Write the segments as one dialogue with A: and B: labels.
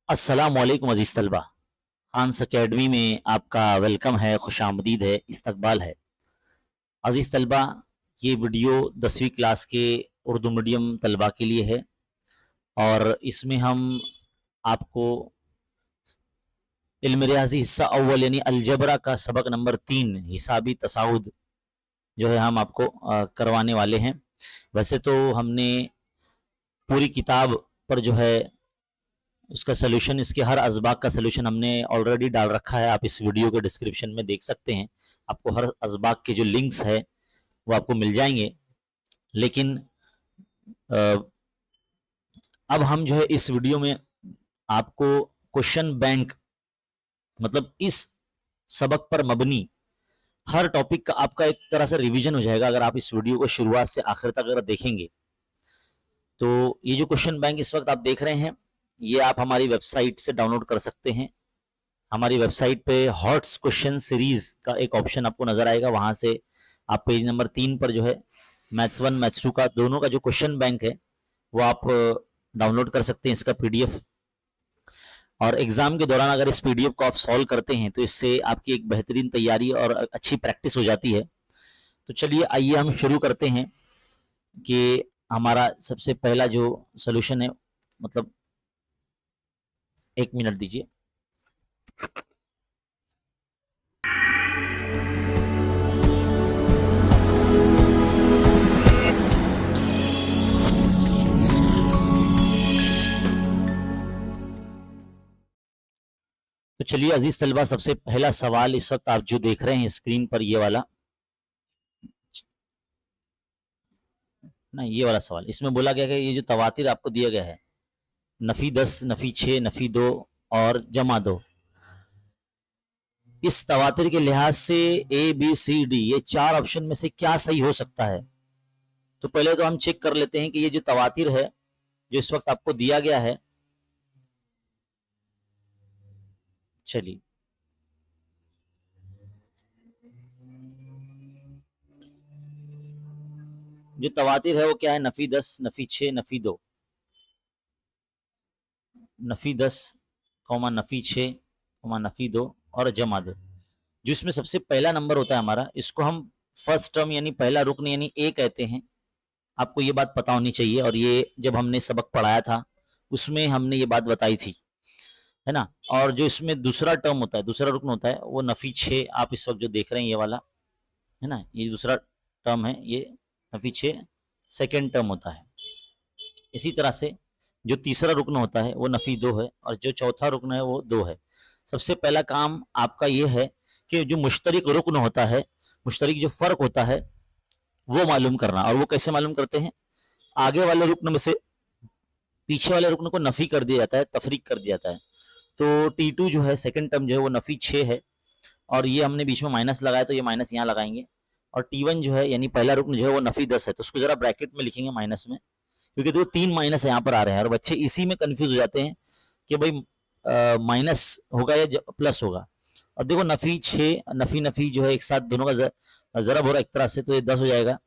A: अस्सलाम वालेकुम अजीज़ तलबा। खान्स अकेडमी में आपका वेलकम है, खुशामदीद है, इस्तकबाल है। अजीज़ तलबा, ये वीडियो 10वीं क्लास के उर्दू मीडियम तलबा के लिए है और इसमें हम आपको इल्म रियाज़ी हिस्सा अव्वल यानी अलजबरा का सबक नंबर 3 हिसाबी तसाउद जो है हम आपको करवाने वाले हैं। वैसे तो हमने पूरी किताब पर जो है उसका सोल्यूशन, इसके हर असबाक का सोल्यूशन हमने ऑलरेडी डाल रखा है। आप इस वीडियो के डिस्क्रिप्शन में देख सकते हैं। आपको हर असबाक के जो लिंक्स है वो आपको मिल जाएंगे। लेकिन अब हम जो है इस वीडियो में आपको क्वेश्चन बैंक, मतलब इस सबक पर मबनी हर टॉपिक का आपका एक तरह से रिवीजन हो जाएगा अगर आप इस वीडियो को शुरुआत से आखिर तक अगर देखेंगे। तो ये जो क्वेश्चन बैंक इस वक्त आप देख रहे हैं, ये आप हमारी वेबसाइट से डाउनलोड कर सकते हैं। हमारी वेबसाइट पे हॉट्स क्वेश्चन सीरीज का एक ऑप्शन आपको नजर आएगा, वहां से आप पेज नंबर 3 पर जो है मैथ्स 1 मैथ्स 2 का दोनों का जो क्वेश्चन बैंक है वो आप डाउनलोड कर सकते हैं, इसका पीडीएफ। और एग्जाम के दौरान अगर इस पीडीएफ को आप सॉल्व करते हैं तो इससे आपकी एक बेहतरीन तैयारी और अच्छी प्रैक्टिस हो जाती है। तो चलिए आइए हम शुरू करते हैं कि हमारा सबसे पहला जो सोल्यूशन है, मतलब 1 मिनट दीजिए। तो चलिए अजीज तलबा, सबसे पहला सवाल इस वक्त आप जो देख रहे हैं स्क्रीन पर, ये वाला ना, ये वाला सवाल, इसमें बोला गया है ये जो तवातिर आपको दिया गया है, नफी 10, नफी 6, नफी 2 और जमा 2, इस तवातिर के लिहाज से ए बी सी डी ये 4 ऑप्शन में से क्या सही हो सकता है। तो पहले तो हम चेक कर लेते हैं कि ये जो तवातिर है जो इस वक्त आपको दिया गया है, चलिए जो तवातिर है वो क्या है, नफी 10, नफी 6, नफी 2, नफी 10, नफी 6, नफी 2 और जमा 2। जिसमें सबसे पहला नंबर होता है हमारा, इसको हम फर्स्ट टर्म यानी पहला रुकन यानी ए कहते हैं। आपको ये बात पता होनी चाहिए, और ये जब हमने सबक पढ़ाया था उसमें हमने ये बात बताई थी, है ना। और जो इसमें दूसरा टर्म होता है, दूसरा रुकन होता है, वो नफी 6 आप इस वक्त जो देख रहे हैं ये वाला, है ना, ये दूसरा टर्म है, ये नफी 6 सेकेंड टर्म होता है। इसी तरह से जो तीसरा रुकन होता है वो नफी 2 है, और जो चौथा रुकन है वो 2 है। सबसे पहला काम आपका ये है कि जो मुश्तरिक रुकन होता है, मुश्तरिक जो फर्क होता है वो मालूम करना। और वो कैसे मालूम करते हैं, आगे वाले रुकन में से पीछे वाले रुकन को नफी कर दिया जाता है, तफरीक कर दिया जाता है। तो T2 जो है सेकंड टर्म जो है वो नफी 6 है, और ये हमने बीच में माइनस लगाया तो ये माइनस यहाँ लगाएंगे। और T1 जो है यानी पहला रुकन जो है वो नफी 10 है, तो उसको जरा ब्रैकेट में लिखेंगे माइनस में, क्योंकि तो 3 माइनस यहाँ पर आ रहे हैं और बच्चे इसी में कंफ्यूज हो जाते हैं कि भाई माइनस होगा या प्लस होगा। और देखो नफी 6 नफी नफी जो है एक साथ दोनों का जरब हो रहा है एक तरह से, तो ये 10 हो जाएगा,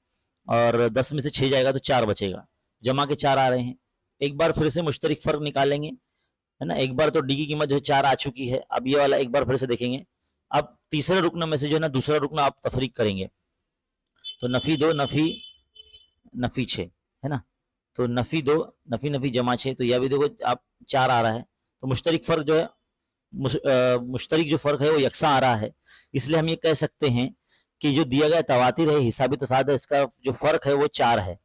A: और 10 में से 6 जाएगा तो 4 बचेगा, जमा के 4 आ रहे हैं। एक बार फिर से मुश्तरिक फर्क निकालेंगे, है ना। एक बार तो डी की कीमत जो है 4 आ चुकी है, अब ये वाला एक बार फिर से देखेंगे। अब तीसरे रुकन में से जो है ना दूसरा रुकना आप तफरीक करेंगे, तो नफी 2 नफी नफी 6, है ना। तो नफी 2 नफी नफी जमा 6, तो यह भी देखो आप 4 आ रहा है, तो मुश्तरिक फर्क जो है मुश्तरिक जो फर्क है वो यकसा आ रहा है। इसलिए हम ये कह सकते हैं कि जो दिया गया तवातिर है हिसाबी तसाद है, इसका जो फर्क है वो 4 है।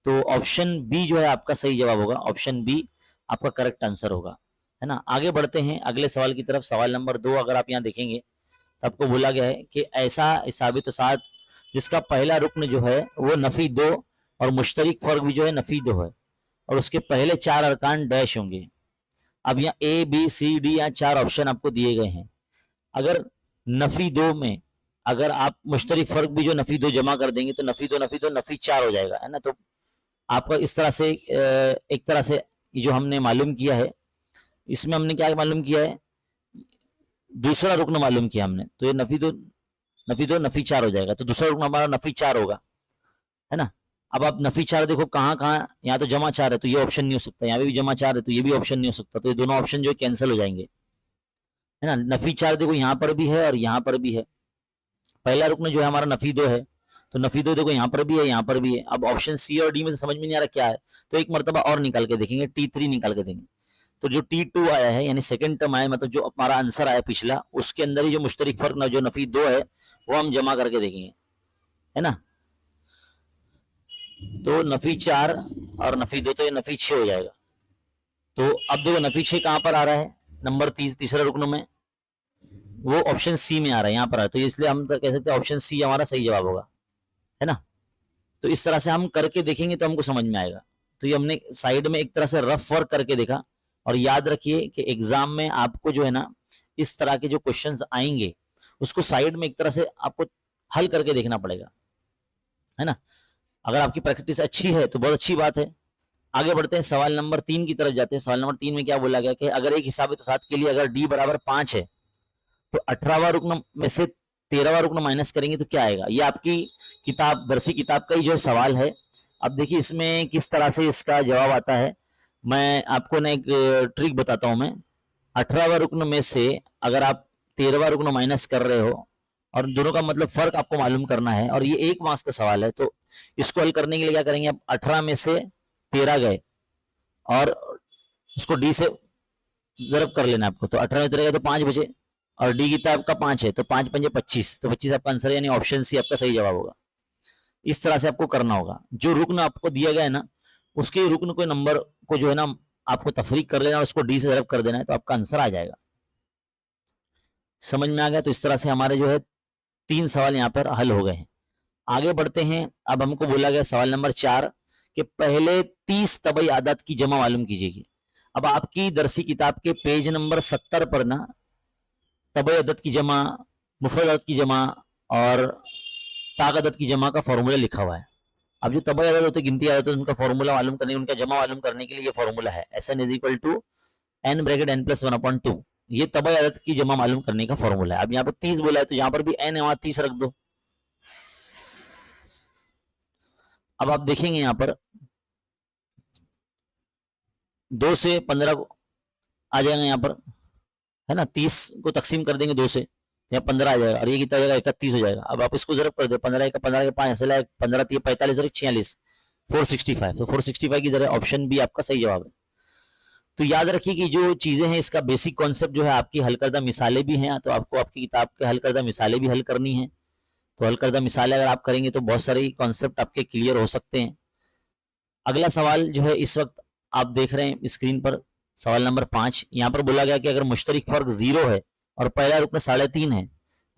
A: तो ऑप्शन बी जो है आपका सही जवाब होगा, ऑप्शन बी आपका करेक्ट आंसर होगा, है ना। आगे बढ़ते हैं अगले सवाल की तरफ। सवाल नंबर 2 अगर आप यहाँ देखेंगे तो आपको बोला गया है कि ऐसा हिसाबी तसाद जिसका पहला रुकन जो है वो नफी 2 और मुश्तरिक फर्क भी जो है नफी 2 है, और उसके पहले 4 अरकान डैश होंगे। अब यहाँ ए बी सी डी यहाँ 4 ऑप्शन आपको दिए गए हैं। अगर नफी 2 में अगर आप मुश्तरिक फर्क भी जो नफी 2 जमा कर देंगे तो नफी 2 नफी 2 नफी 4 हो जाएगा, है ना। तो आपका इस तरह से एक तरह से जो हमने मालूम किया है, इसमें हमने क्या मालूम किया है, दूसरा रुकन मालूम किया हमने, तो ये नफी 2 नफी 4 हो जाएगा, तो दूसरा रुकन हमारा नफी 4 होगा, है ना। अब आप नफी 4 देखो कहाँ कहाँ, यहाँ तो जमा 4 है तो ये ऑप्शन नहीं हो सकता, यहाँ भी जमा 4 है तो ये भी ऑप्शन नहीं हो सकता, तो ये दोनों ऑप्शन जो है कैंसिल हो जाएंगे, है ना। नफी 4 देखो यहाँ पर भी है और यहाँ पर भी है। पहला रुकन जो है हमारा नफी 2 है, तो नफी 2 देखो यहाँ पर भी है, यहाँ पर भी है। अब ऑप्शन सी और डी में से समझ में नहीं आ रहा क्या है, तो एक मरतबा और निकाल के देखेंगे, T3 निकाल के देंगे। तो जो T2 आया है यानी सेकंड टर्म आया, मतलब जो हमारा आंसर आया पिछला, उसके अंदर ही जो मुश्तरिक फर्क जो नफी 2 है वो हम जमा करके देखेंगे, है ना। तो नफी 4 और नफी 2, तो ये नफी 6 हो जाएगा। तो अब देखो नफी 6 कहां पर आ रहा है, नंबर तीसरा रुकन में, वो ऑप्शन सी में आ रहा है, यहाँ पर आ रहा है, तो इसलिए हम कह सकते हैं ऑप्शन सी हमारा सही जवाब होगा, है ना। तो इस तरह से हम करके देखेंगे तो हमको समझ में आएगा। तो ये हमने साइड में एक तरह से रफ वर्क करके देखा। और याद रखिए कि एग्जाम में आपको जो है ना इस तरह के जो क्वेश्चंस आएंगे उसको साइड में एक तरह से आपको हल करके देखना पड़ेगा, है ना। अगर आपकी प्रैक्टिस अच्छी है तो बहुत अच्छी बात है। आगे बढ़ते हैं, सवाल नंबर 3 की तरफ जाते हैं। सवाल नंबर 3 में क्या बोला गया कि अगर एक हिसाब साथ के लिए अगर डी बराबर 5 है तो 18वां रुकन में से 13वां रुकन माइनस करेंगे तो क्या आएगा। ये आपकी किताब, दरसी किताब का ही जो है सवाल है। अब देखिए इसमें किस तरह से इसका जवाब आता है। मैं आपको ना एक ट्रिक बताता हूं। मैं 18वां रुकन में से अगर आप 13वां रुकन माइनस कर रहे हो और दोनों का मतलब फर्क आपको मालूम करना है और ये 1 मार्क्स का सवाल है, तो इसको हल करने के लिए क्या करेंगे, आप 18 में से 13 गए और उसको डी से जरब कर लेना आपको। तो 18 में 13 गए तो 5 बचे और डी की आपका 5 है तो 5 पंजे 25, तो 25 आपका आंसर है, यानी ऑप्शन सी आपका सही जवाब होगा। इस तरह से आपको करना होगा। जो रुकन आपको दिया गया है ना उसके रुकन को नंबर को जो है ना आपको तफरीक कर लेना और उसको डी से जरब कर देना है तो आपका आंसर आ जाएगा। समझ में आ गया। तो इस तरह से हमारे जो है 3 सवाल यहाँ पर हल हो गए हैं। आगे बढ़ते हैं। अब हमको बोला गया सवाल नंबर 4 कि पहले 30 तबई आदत की जमा मालूम कीजिएगी। अब आपकी दरसी किताब के पेज नंबर 70 पर ना तबई अदद की जमा, मुफरद अदद की जमा और ताक अदद की जमा का फॉर्मूला लिखा हुआ है। अब जो तबई अदद होते, गिनती अदद होते, उनका फॉर्मूला मालूम करने, उनका जमा मालूम करने के लिए ये फॉर्मूला है, S N is equal to N bracket N plus 1/2। ये तबई अदद की जमा मालूम करने का फॉर्मूला है। अब यहाँ पर 30 बोला है तो यहाँ पर भी एन है, वहां 30 रख दो। अब आप देखेंगे यहाँ पर 2 से 15 आ जाएगा यहाँ पर, है ना। 30 को तकसीम कर देंगे 2 से, यहाँ 15 आ जाएगा और ये कितना हो जाएगा, 31 हो जाएगा। अब आप इसको जरूर कर दो, 15 का 15 के 5 ऐसे लाए, 15 3 45 और 46, 465। तो 465 की तरह ऑप्शन बी आपका सही जवाब है। तो याद रखिए कि जो चीजें हैं इसका बेसिक कॉन्सेप्ट जो है, आपकी हल करदा मिसालें भी हैं, तो आपको आपकी किताब के हल करदा मिसालें भी हल करनी है। तो हल करदा मिसालें अगर आप करेंगे तो बहुत सारे कॉन्सेप्ट आपके क्लियर हो सकते हैं। अगला सवाल जो है इस वक्त आप देख रहे हैं स्क्रीन पर, सवाल नंबर 5। यहाँ पर बोला गया कि अगर मुश्तरिक फर्क 0 है और पहला रुकन 3.5 है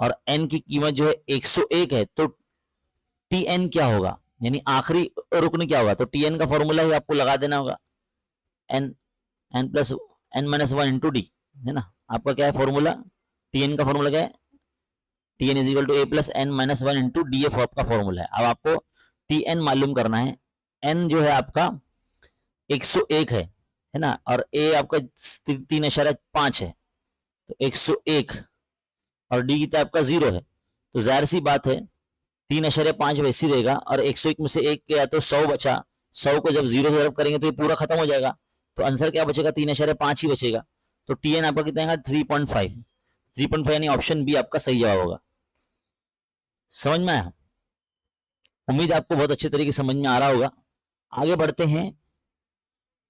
A: और एन की कीमत जो है 101 है तो टी एन क्या होगा, यानी आखिरी रुकन क्या होगा। तो टी एन का फॉर्मूला ही आपको लगा देना होगा, N N plus N minus 1 into D, है ना। आपका क्या है फॉर्मूला, टी एन का फॉर्मूला क्या है, T N is equal to A plus N minus 1 into D F आपका फॉर्मूला है। अब आपको टी एन मालूम करना है। एन जो है आपका 101 है ना, और ए आपका 3.5 है तो 101 और डी की आपका 0 है, तो जाहिर सी बात है 3.5 वैसी रहेगा और 101 में से एक गया तो 100 बचा। 100 को जब 0 से जब करेंगे तो ये पूरा खत्म हो जाएगा, तो आंसर क्या बचेगा, 3.5 ही बचेगा। तो टी एन आपका कितना आएगा, 3.5। 3.5 यानी ऑप्शन बी आपका सही जवाब होगा। समझ में आया, उम्मीद आपको बहुत अच्छे तरीके से समझ में आ रहा होगा। आगे बढ़ते हैं।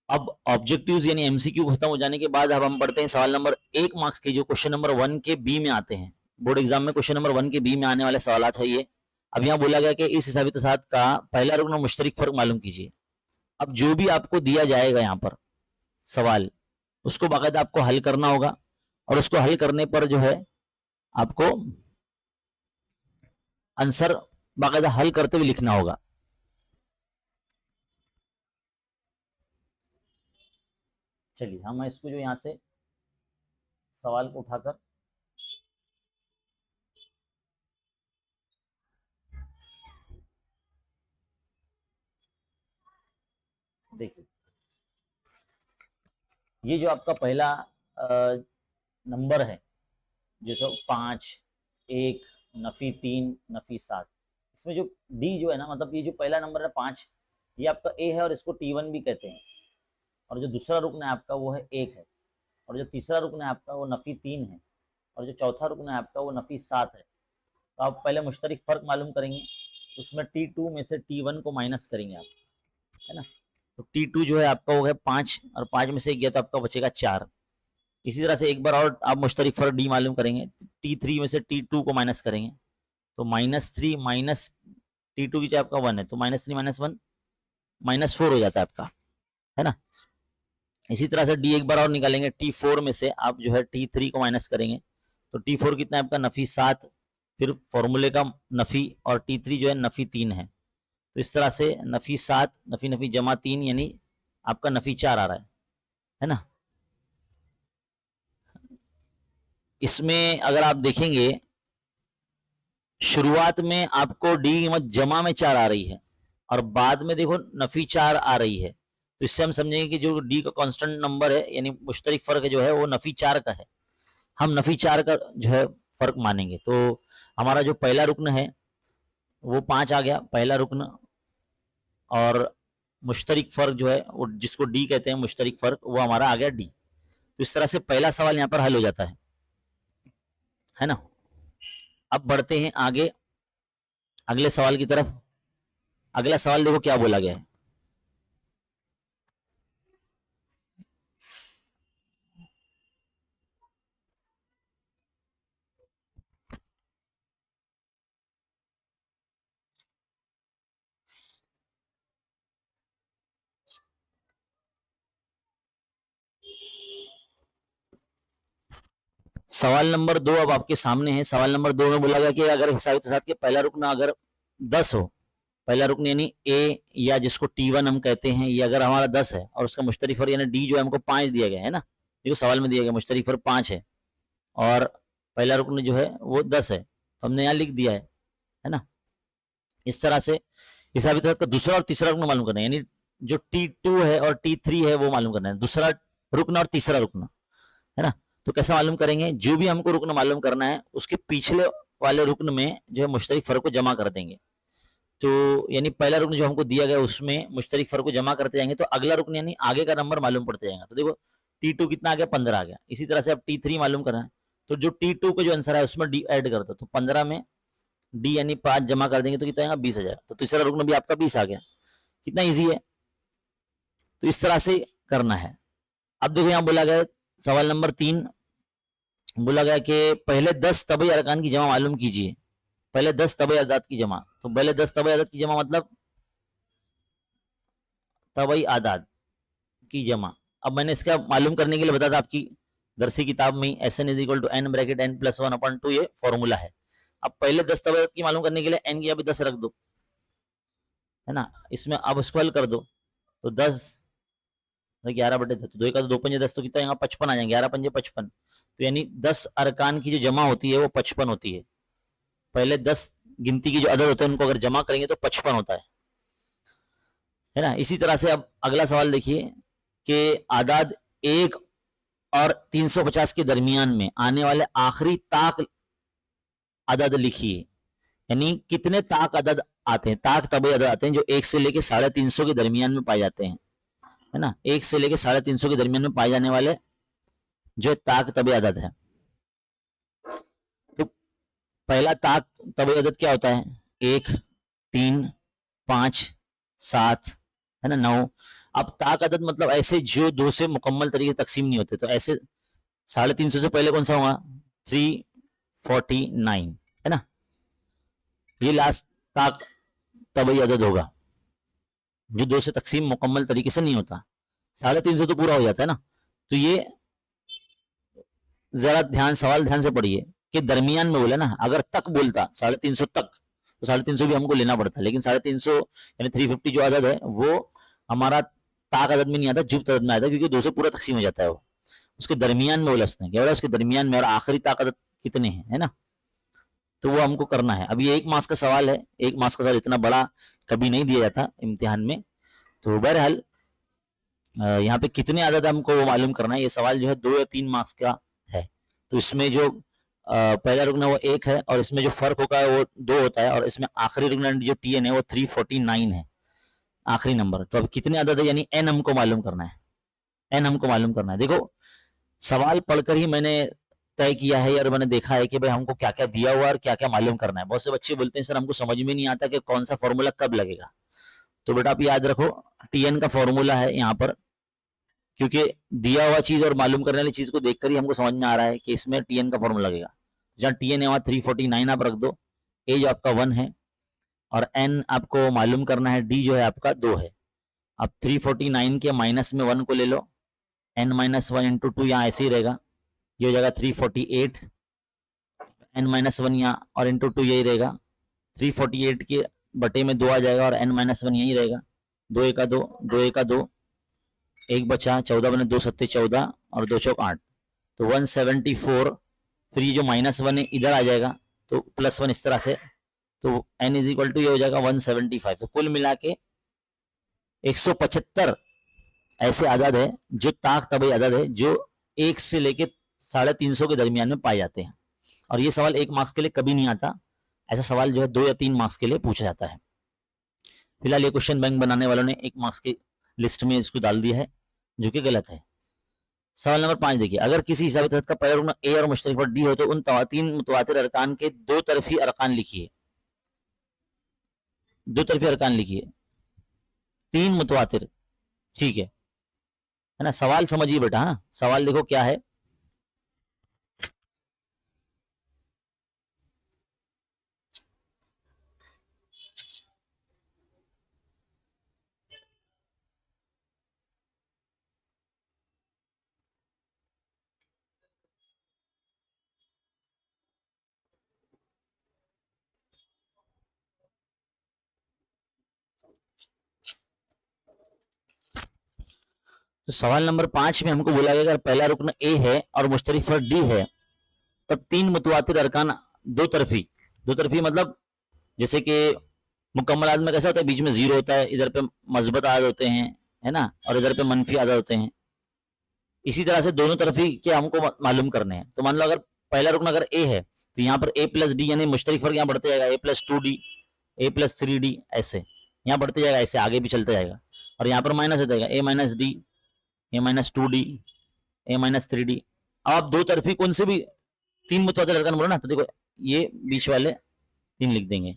A: अब ऑब्जेक्टिव्स यानी एमसीक्यू खत्म हो जाने के बाद अब हम पढ़ते हैं सवाल नंबर 1 मार्क्स के, जो क्वेश्चन नंबर 1 के बी में आते हैं। बोर्ड एग्जाम में क्वेश्चन नंबर 1 के बी में आने वाले सवाल है ये। अब यहाँ बोला गया कि इस हिसाबी तसाद का पहला रुकन मुश्तरिक फर्क मालूम कीजिए। अब जो भी आपको दिया जाएगा यहाँ पर सवाल, उसको बाकायदा आपको हल करना होगा और उसको हल करने पर जो है आपको आंसर बाकायदा हल करते हुए लिखना होगा। चलिए हम इसको जो यहाँ से सवाल को उठाकर देखिए, ये जो आपका पहला नंबर है जैसे 5, 1, नफी 3, नफी 7, इसमें जो डी जो है ना, मतलब ये जो पहला नंबर है 5, ये आपका ए है और इसको T1 भी कहते हैं, और जो दूसरा रुकन है आपका वो है 1 है, और जो तीसरा रुकन है आपका वो नफ़ी 3 है, और जो चौथा रुकन है आपका वो नफ़ी 7 है। तो आप पहले मुश्तरिक फ़र्क मालूम करेंगे, उसमें T2 में से T1 को माइनस करेंगे आप, है ना। तो T2 जो है आपका वो है 5, और 5 में से 1 गया तो आपका बचेगा 4। इसी तरह से एक बार और आप मुश्तरिक फ़र्क डी मालूम करेंगे, T3 में से T2 को माइनस करेंगे, तो -3 माइनस T2 की जगह आपका 1 है, तो -3 माइनस 1 -4 हो जाता है आपका, है ना। इसी तरह से डी एक बार और निकालेंगे, T4 में से आप जो है T3 को माइनस करेंगे, तो T4 कितना है आपका नफ़ी 7, फिर फॉर्मूले का नफ़ी, और T3 जो है नफ़ी 3 है। तो इस तरह से नफ़ी 7 नफ़ी नफ़ी जमा 3 यानी आपका नफ़ी 4 आ रहा है ना। इसमें अगर आप देखेंगे शुरुआत में आपको डी कीमत जमा में 4 आ रही है, और बाद में देखो नफ़ी 4 आ रही है, तो इससे हम समझेंगे कि जो डी का कांस्टेंट नंबर है यानी मुश्तरिक फ़र्क जो है वो नफ़ी 4 का है, हम नफ़ी 4 का जो है फ़र्क मानेंगे। तो हमारा जो पहला रुकन है वो 5 आ गया, पहला रुकन, और मुश्तरिक फ़र्क जो है वो जिसको डी कहते हैं मुश्तरिक फ़र्क, वो हमारा आ गया डी। तो इस तरह से पहला सवाल यहाँ पर हल हो जाता है ना। अब बढ़ते हैं आगे अगले सवाल की तरफ। अगला सवाल देखो क्या बोला गया है। सवाल नंबर 2 अब आपके सामने है। सवाल नंबर 2 में बोला गया कि अगर हिसाब के साथ के पहला रुकन अगर 10 हो, पहला रुकन यानी ए या जिसको T1 हम कहते हैं, ये अगर हमारा 10 है और उसका मुश्तरिक फ़र्क यानी डी जो है हमको 5 दिया गया है ना, देखो सवाल में दिया गया मुश्तरिक फ़र्क 5 है और पहला रुकन जो है वो 10 है, तो हमने यहाँ लिख दिया है ना। इस तरह से हिसाब किताब का दूसरा और तीसरा रुकन मालूम करना है, यानी जो T2 है और T3 है वो मालूम करना है, दूसरा रुकन और तीसरा रुकन, है ना। तो कैसा मालूम करेंगे, जो भी हमको रुकन मालूम करना है उसके पिछले वाले रुकन में जो है मुश्तरिक फ़र्क को जमा कर देंगे। तो यानी पहला रुकन जो हमको दिया गया उसमें मुश्तरिक फ़र्क को जमा करते जाएंगे तो अगला रुकन यानी आगे का नंबर मालूम पड़ते जाएगा। तो देखो T2 कितना आ गया, 15 आ गया। इसी तरह से अब T3 मालूम करना है, तो जो T2 का जो आंसर है उसमें डी ऐड कर दो, तो 15 में डी यानी 5 जमा कर देंगे तो कितना आएगा, 20 आ जाएगा। तो तीसरा रुकन भी आपका 20 आ गया। कितना ईजी है। तो इस तरह से करना है। अब देखो यहाँ बोला गया सवाल नंबर 3, बोला गया कि पहले 10 तबई अरकान की जमा मालूम कीजिए। पहले 10 तबई आदाद की जमा, तो पहले 10 तबई आदाद की जमा मतलब तबई आदाद की जमा। अब मैंने इसका मालूम करने के लिए बताया था आपकी दरसी किताब में S N is equal to N bracket N plus 1/2 ये फॉर्मूला है। अब पहले 10 तबई आदाद की मालूम करने के लिए एन की यहाँ पे 10 रख दो, है ना। इसमें अब इसको हल कर दो, तो 10 11/10, तो 2 का 2 पंजे 10, तो कितना आएगा, 55 आ जाएंगे, 11 पंजे 55। तो यानी 10 अरकान की जो जमा होती है वो 55 होती है। पहले 10 गिनती की जो अदद होते हैं उनको अगर जमा करेंगे तो 55 होता है ना। इसी तरह से अब अगला सवाल देखिए कि आदाद 1 और 350 के दरमियान में आने वाले आखिरी ताक अदद लिखिए। यानी कितने ताक अदद आते हैं, ताक तबई अदद आते हैं जो 1 से लेके 350 के दरमियान में पाए जाते हैं, है ना। 1 से लेके 350 के दरमियान में पाए जाने वाले जो ताक तबई अदद है। तो पहला ताक तबई अदद क्या होता है, 1, 3, 5, 7, है ना, 9। अब ताक अदद मतलब ऐसे जो 2 से मुकम्मल तरीके से तकसीम नहीं होते, तो ऐसे 350 से पहले कौन सा होगा, 349, है ना। ये लास्ट ताक तबई अदद होगा जो 2 से तकसीम मुकम्मल तरीके से नहीं होता। 350 तो पूरा हो जाता है ना। तो ये जरा सवाल ध्यान से पढ़िए कि दरमियान में बोला ना, अगर तक बोलता 350 तक तो 350 भी हमको लेना पड़ता, लेकिन 350 यानी 350 जो अदद है वो हमारा ताक अदद में नहीं आता, जुफ्त अदद में आता है, क्योंकि 2 से पूरा तकसीम हो जाता है वो। उसके दरमियान में बोला उसने, क्या बोला, उसके दरमियान में, और आखिरी ताक अदद कितने हैं, है ना। तो वो हमको करना है। अब ये 1 मार्क्स का सवाल है, 1 मार्क्स का सवाल इतना बड़ा कभी नहीं दिया जाता इम्तिहान में। तो बहरहाल यहाँ पे कितने अदद हमको वो मालूम करना है। ये सवाल जो है 2 या 3 मार्क्स का है। तो इसमें जो पहला रुकन है वो 1 है, और इसमें जो फर्क होगा वो 2 होता है, और इसमें आखिरी रुकन जो TN है वो 349 है। आखिरी नंबर। तो अब कितने अदद है, यानी एन हमको मालूम करना है, एन हमको मालूम करना है। देखो सवाल पढ़कर ही मैंने तय किया है और मैंने देखा है कि भाई हमको क्या क्या दिया हुआ और क्या क्या मालूम करना है। बहुत से बच्चे बोलते हैं सर हमको समझ में नहीं आता कि कौन सा फॉर्मूला कब लगेगा। तो बेटा आप याद रखो टीएन का फॉर्मूला है यहाँ पर, क्योंकि दिया हुआ चीज और मालूम करने वाली चीज को देखकर ही हमको समझ में आ रहा है कि इसमें टीएन का फॉर्मूला लगेगा। जहाँ टीएन है वहां 349 आप रख दो, ए जो आपका 1 है और एन आपको मालूम करना है, डी जो है आपका 2 है। अब 349 के माइनस में 1 को ले लो, एन माइनस 1 इंटू 2 यहाँ ऐसे ही रहेगा, ये हो जाएगा 348, एन माइनस 1 यहाँ और इंटू 2 यही रहेगा, 348 के बटे में 2 आ जाएगा और एन माइनस 1 यही रहेगा, 2 एका 2, 2 एका 2, एक बचा 14 बने 2 सत्ते 14 और 2 चौक 8, तो 174। फिर ये जो माइनस 1 है इधर आ जाएगा तो प्लस 1 इस तरह से, तो n इज इक्वल टू ये हो जाएगा 175। तो कुल मिला के 175 ऐसे आदत है जो ताक तबई आदत है जो 1 से लेके 350 के दरमियान में पाए जाते हैं। और ये सवाल 1 मार्क्स के लिए कभी नहीं आता, ऐसा सवाल जो है 2 या 3 मार्क्स के लिए पूछा जाता है। फिलहाल ये क्वेश्चन बैंक बनाने वालों ने 1 मार्क्स की लिस्ट में इसको डाल दिया है जो कि गलत है। सवाल नंबर 5 देखिए, अगर किसी हिसाब तहत का पहला रुकन ए और मुश्तरक पर डी हो तो उन 3 मुतवातिर अरकान के 2 तरफी अरकान लिखिए। 2 तरफी अरकान लिखिए, 3 मुतवातिर, ठीक है ना। सवाल समझिए बेटा, हाँ सवाल देखो क्या है। तो सवाल नंबर 5 में हमको बोला गया अगर पहला रुकन ए है और मुश्तरक फर्क डी है तब 3 मुतवातिर अरकान 2 तरफी, 2 तरफी मतलब जैसे कि मुकम्मल में कैसा होता है, बीच में 0 होता है, इधर पे मजबूत आदत होते हैं, है ना, और इधर पे मनफी आदत होते हैं। इसी तरह से दोनों तरफी के हमको मालूम करने हैं। तो मान लो अगर पहला रुकन अगर ए है तो यहाँ पर ए प्लस डी यानी मुश्तरक फर्क यहाँ बढ़ते जाएगा, ए प्लस 2d, ए प्लस 3d, ऐसे यहाँ बढ़ते जाएगा, ऐसे आगे भी चलते जाएगा। और यहाँ पर माइनस हो जाएगा, ए माइनस डी, ए माइनस 2d, ए माइनस 3d। अब आप 2 तरफी कौन से भी 3 मुतवातिर अरकान बोलो ना, तो देखो ये बीच वाले 3 लिख देंगे।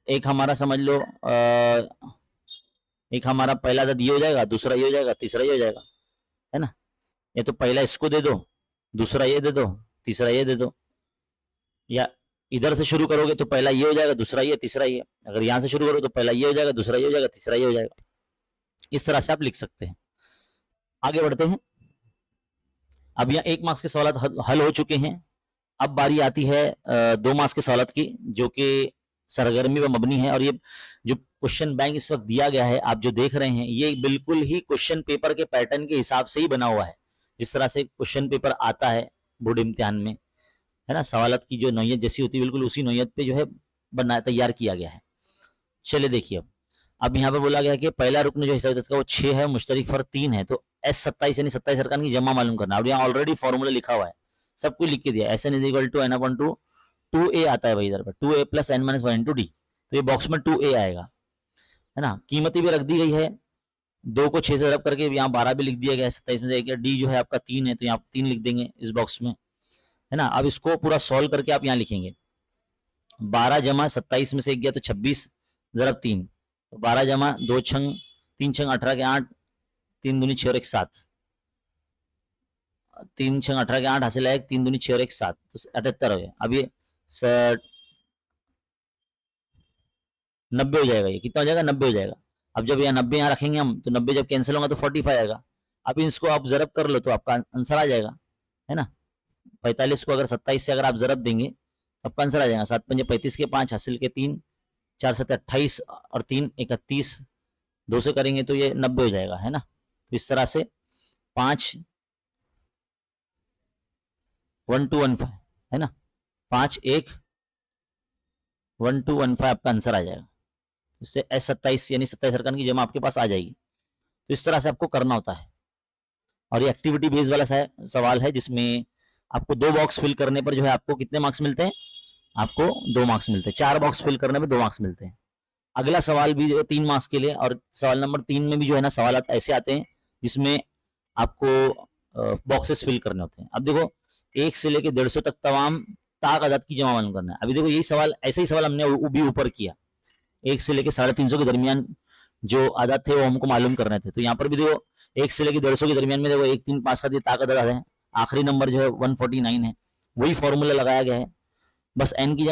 A: एक हमारा समझ लो एक हमारा पहला अदद ये हो जाएगा, दूसरा ये हो जाएगा, तीसरा ये हो जाएगा, है ना। ये तो पहला इसको दे दो, दूसरा ये दे दो, तीसरा ये दे दो। या इधर से शुरू करोगे तो पहला ये हो जाएगा, दूसरा ये, तीसरा ये। अगर यहां से शुरू करो तो पहला ये हो जाएगा, दूसरा ये हो जाएगा, तीसरा ये हो जाएगा। इस तरह से आप लिख सकते हैं। आगे बढ़ते हैं। अब यहाँ 1 मार्क्स के सवाल हल हो चुके हैं। अब बारी आती है 2 मार्क्स के सवाल की जो कि सरगर्मी व मबनी है। और ये जो क्वेश्चन बैंक इस वक्त दिया गया है आप जो देख रहे हैं ये बिल्कुल ही क्वेश्चन पेपर के पैटर्न के हिसाब से ही बना हुआ है, जिस तरह से क्वेश्चन पेपर आता है बोर्ड इम्तिहान में, है ना। सवालत की जो नौयत जैसी होती है बिल्कुल उसी नौयत पे जो है बना तैयार किया गया है। चलिए देखिए, अब यहाँ पे बोला गया कि पहला रुकन जो हिस्सा का वो 6 है, मुश्तरक फर्क 3 है, तो S27 यानी 27 अरकान की जमा मालूम करना। और यहाँ ऑलरेडी फॉर्मूला लिखा हुआ है, सब कुछ लिख के दिया। SN is equal to n/2 2a आता है भाई इधर पर, 2a plus n minus 1 into D, तो ये बॉक्स में 2a आएगा, है ना। कीमतें भी रख दी गई है, 2 को 6 से रब करके यहाँ 12 भी लिख दिया गया है, 27 में जाएगा। डी जो है आपका 3 है तो यहाँ 3 लिख देंगे इस बॉक्स में, है ना। अब इसको पूरा सॉल्व करके आप यहाँ लिखेंगे 12 जमा 27 में से 1 गया तो 26 ज़रब 3, तो 12 जमा 2 छंग 3 छंग 18 के 8, 3 दूनी 6 और 1 7, 3 छंग 18 के 8 हासिल है 3 दूनी 6 और 1 7, तो 78 हो गया। अब ये 90 हो जाएगा, ये कितना हो जाएगा 90 हो जाएगा। अब जब यहाँ 90 यहाँ रखेंगे हम तो 90 जब कैंसिल होगा तो 45 आएगा। अब इसको आप जरब कर लो तो आपका आंसर आ जाएगा, है ना। 45 को अगर 27 से अगर आप जरब देंगे तो आपका आंसर आ जाएगा 7 पंजे 35 के 5 हासिल के 3, 4 7 28 और 3 31, 2 से करेंगे तो ये 90 हो जाएगा, है ना। तो इस तरह से 5 1 2 1 5, है ना, 5 1 1 2 1 5 आपका आंसर आ जाएगा। इससे S27 यानी 27 अरकान की जमा आपके पास आ जाएगी। तो इस तरह से आपको करना होता है। और ये एक्टिविटी बेस्ड वाला सवाल है जिसमें आपको 2 बॉक्स फिल करने पर जो है आपको कितने मार्क्स मिलते हैं, आपको 2 मार्क्स मिलते हैं। 4 बॉक्स फिल करने में 2 मार्क्स मिलते हैं। अगला सवाल भी जो 3 मार्क्स के लिए, और सवाल नंबर 3 में भी जो है ना सवाल ऐसे आते हैं जिसमें आपको बॉक्सेस फिल करने होते हैं। अब देखो 1 से लेके 150 तक तमाम ताक अदद की जमा मालूम करना है। अभी देखो यही सवाल, ऐसे ही सवाल हमने भी ऊपर किया, 1 से लेके 350 के दरमियान जो आदत थे वो हमको मालूम करने थे। तो यहाँ पर भी देखो 1 से लेके 150 के दरमियान में देखो 1 3 5 7 ये ताक अदद है। आखिरी नंबर जो है 149 है, वही फॉर्मूला लगाया गया है, बस एन की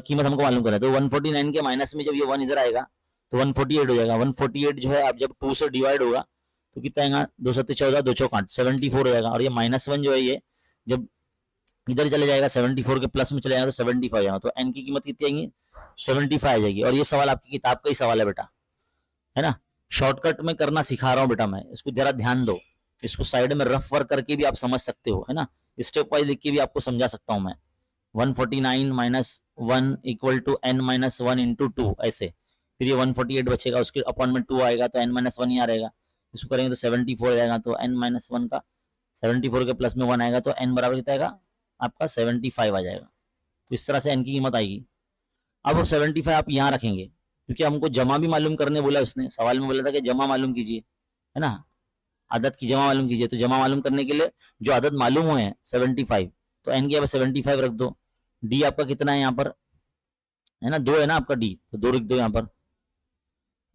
A: कीमत हमको मालूम करना है। तो 149 के माइनस में जब ये 1 इधर आएगा तो 148 हो जाएगा। 148 जो है अब जब 2 से डिवाइड होगा तो कितना आएगा, 2 7 14 2 चौक 8, 74 हो जाएगा। और ये -1 जो है ये जब इधर चले जाएगा 74 के प्लस में चले जाएगा तो 75 जाएगा। तो एन की कीमत कितनी आएगी, 75 आ जाएगी। और ये सवाल आपकी किताब का ही सवाल है बेटा, है ना। शॉर्टकट में करना सिखा रहा हूँ बेटा मैं, इसको जरा ध्यान दो। इसको साइड में रफ वर्क करके भी आप समझ सकते हो, है ना, स्टेप वाइज लिख के भी आपको समझा सकता हूँ मैं। 149 minus 1 equal to n minus 1 into 2, ऐसे। फिर ये 148 बचेगा, उसके अपॉन में 2 आएगा तो n माइनस 1 ही आ रहेगा। इसको करेंगे तो 74 आएगा, तो n माइनस 1 का 74 के प्लस में 1 आएगा तो n बराबर कितना आएगा आपका 75 आ जाएगा। तो इस तरह से n की कीमत आएगी। अब 75 आप यहाँ रखेंगे क्योंकि हमको जमा भी मालूम करने बोला, उसने सवाल में बोला था कि जमा मालूम कीजिए, है ना, आदत की जमा मालूम कीजिए। तो जमा मालूम करने के लिए जो आदत मालूम हुए हैं 75, तो एन की यहाँ 75 रख दो। डी आपका कितना है यहाँ पर, है ना 2 है ना आपका डी, तो 2 लिख दो यहाँ पर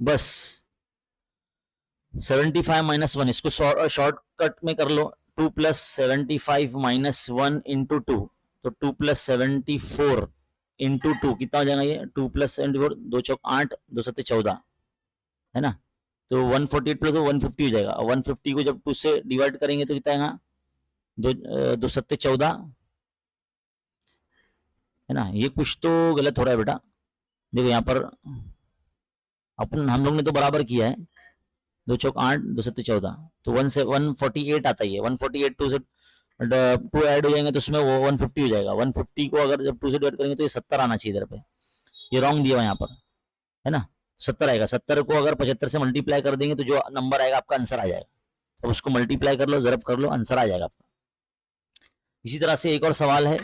A: बस। 75 माइनस 1 इसको शॉर्टकट में कर लो, 2 प्लस 75 माइनस 1 इंटू 2, तो 2 प्लस 74 इंटू 2 कितना हो जाएगा ये, 2 प्लस 74 2 चौक 8 2 सत्ते 14, है ना। तो 148 प्लस 150 हो जाएगा। 150 को जब 2 से डिवाइड करेंगे तो कितना आएगा, 2 सत्ते 14, है ना। ये कुछ तो गलत हो रहा है बेटा, देखो यहाँ पर अपन हम लोग ने तो बराबर किया है, 2 चौक 8 2 सत्ते 14, तो 148 आता ही है। 148 2 से 2 ऐड हो जाएंगे तो उसमें वो 150 हो जाएगा। 150 को अगर जब 2 से डिवाइड करेंगे तो ये 70 आना चाहिए इधर पे, ये रॉन्ग दिया हुआ यहाँ पर, है ना। 70 आएगा, 70 को अगर 75 से मल्टीप्लाई कर देंगे तो जो नंबर आएगा आपका आंसर आ जाएगा। तो उसको मल्टीप्लाई कर लो, जरब कर लो, आंसर आ जाएगा आपका। इसी तरह से एक और सवाल है,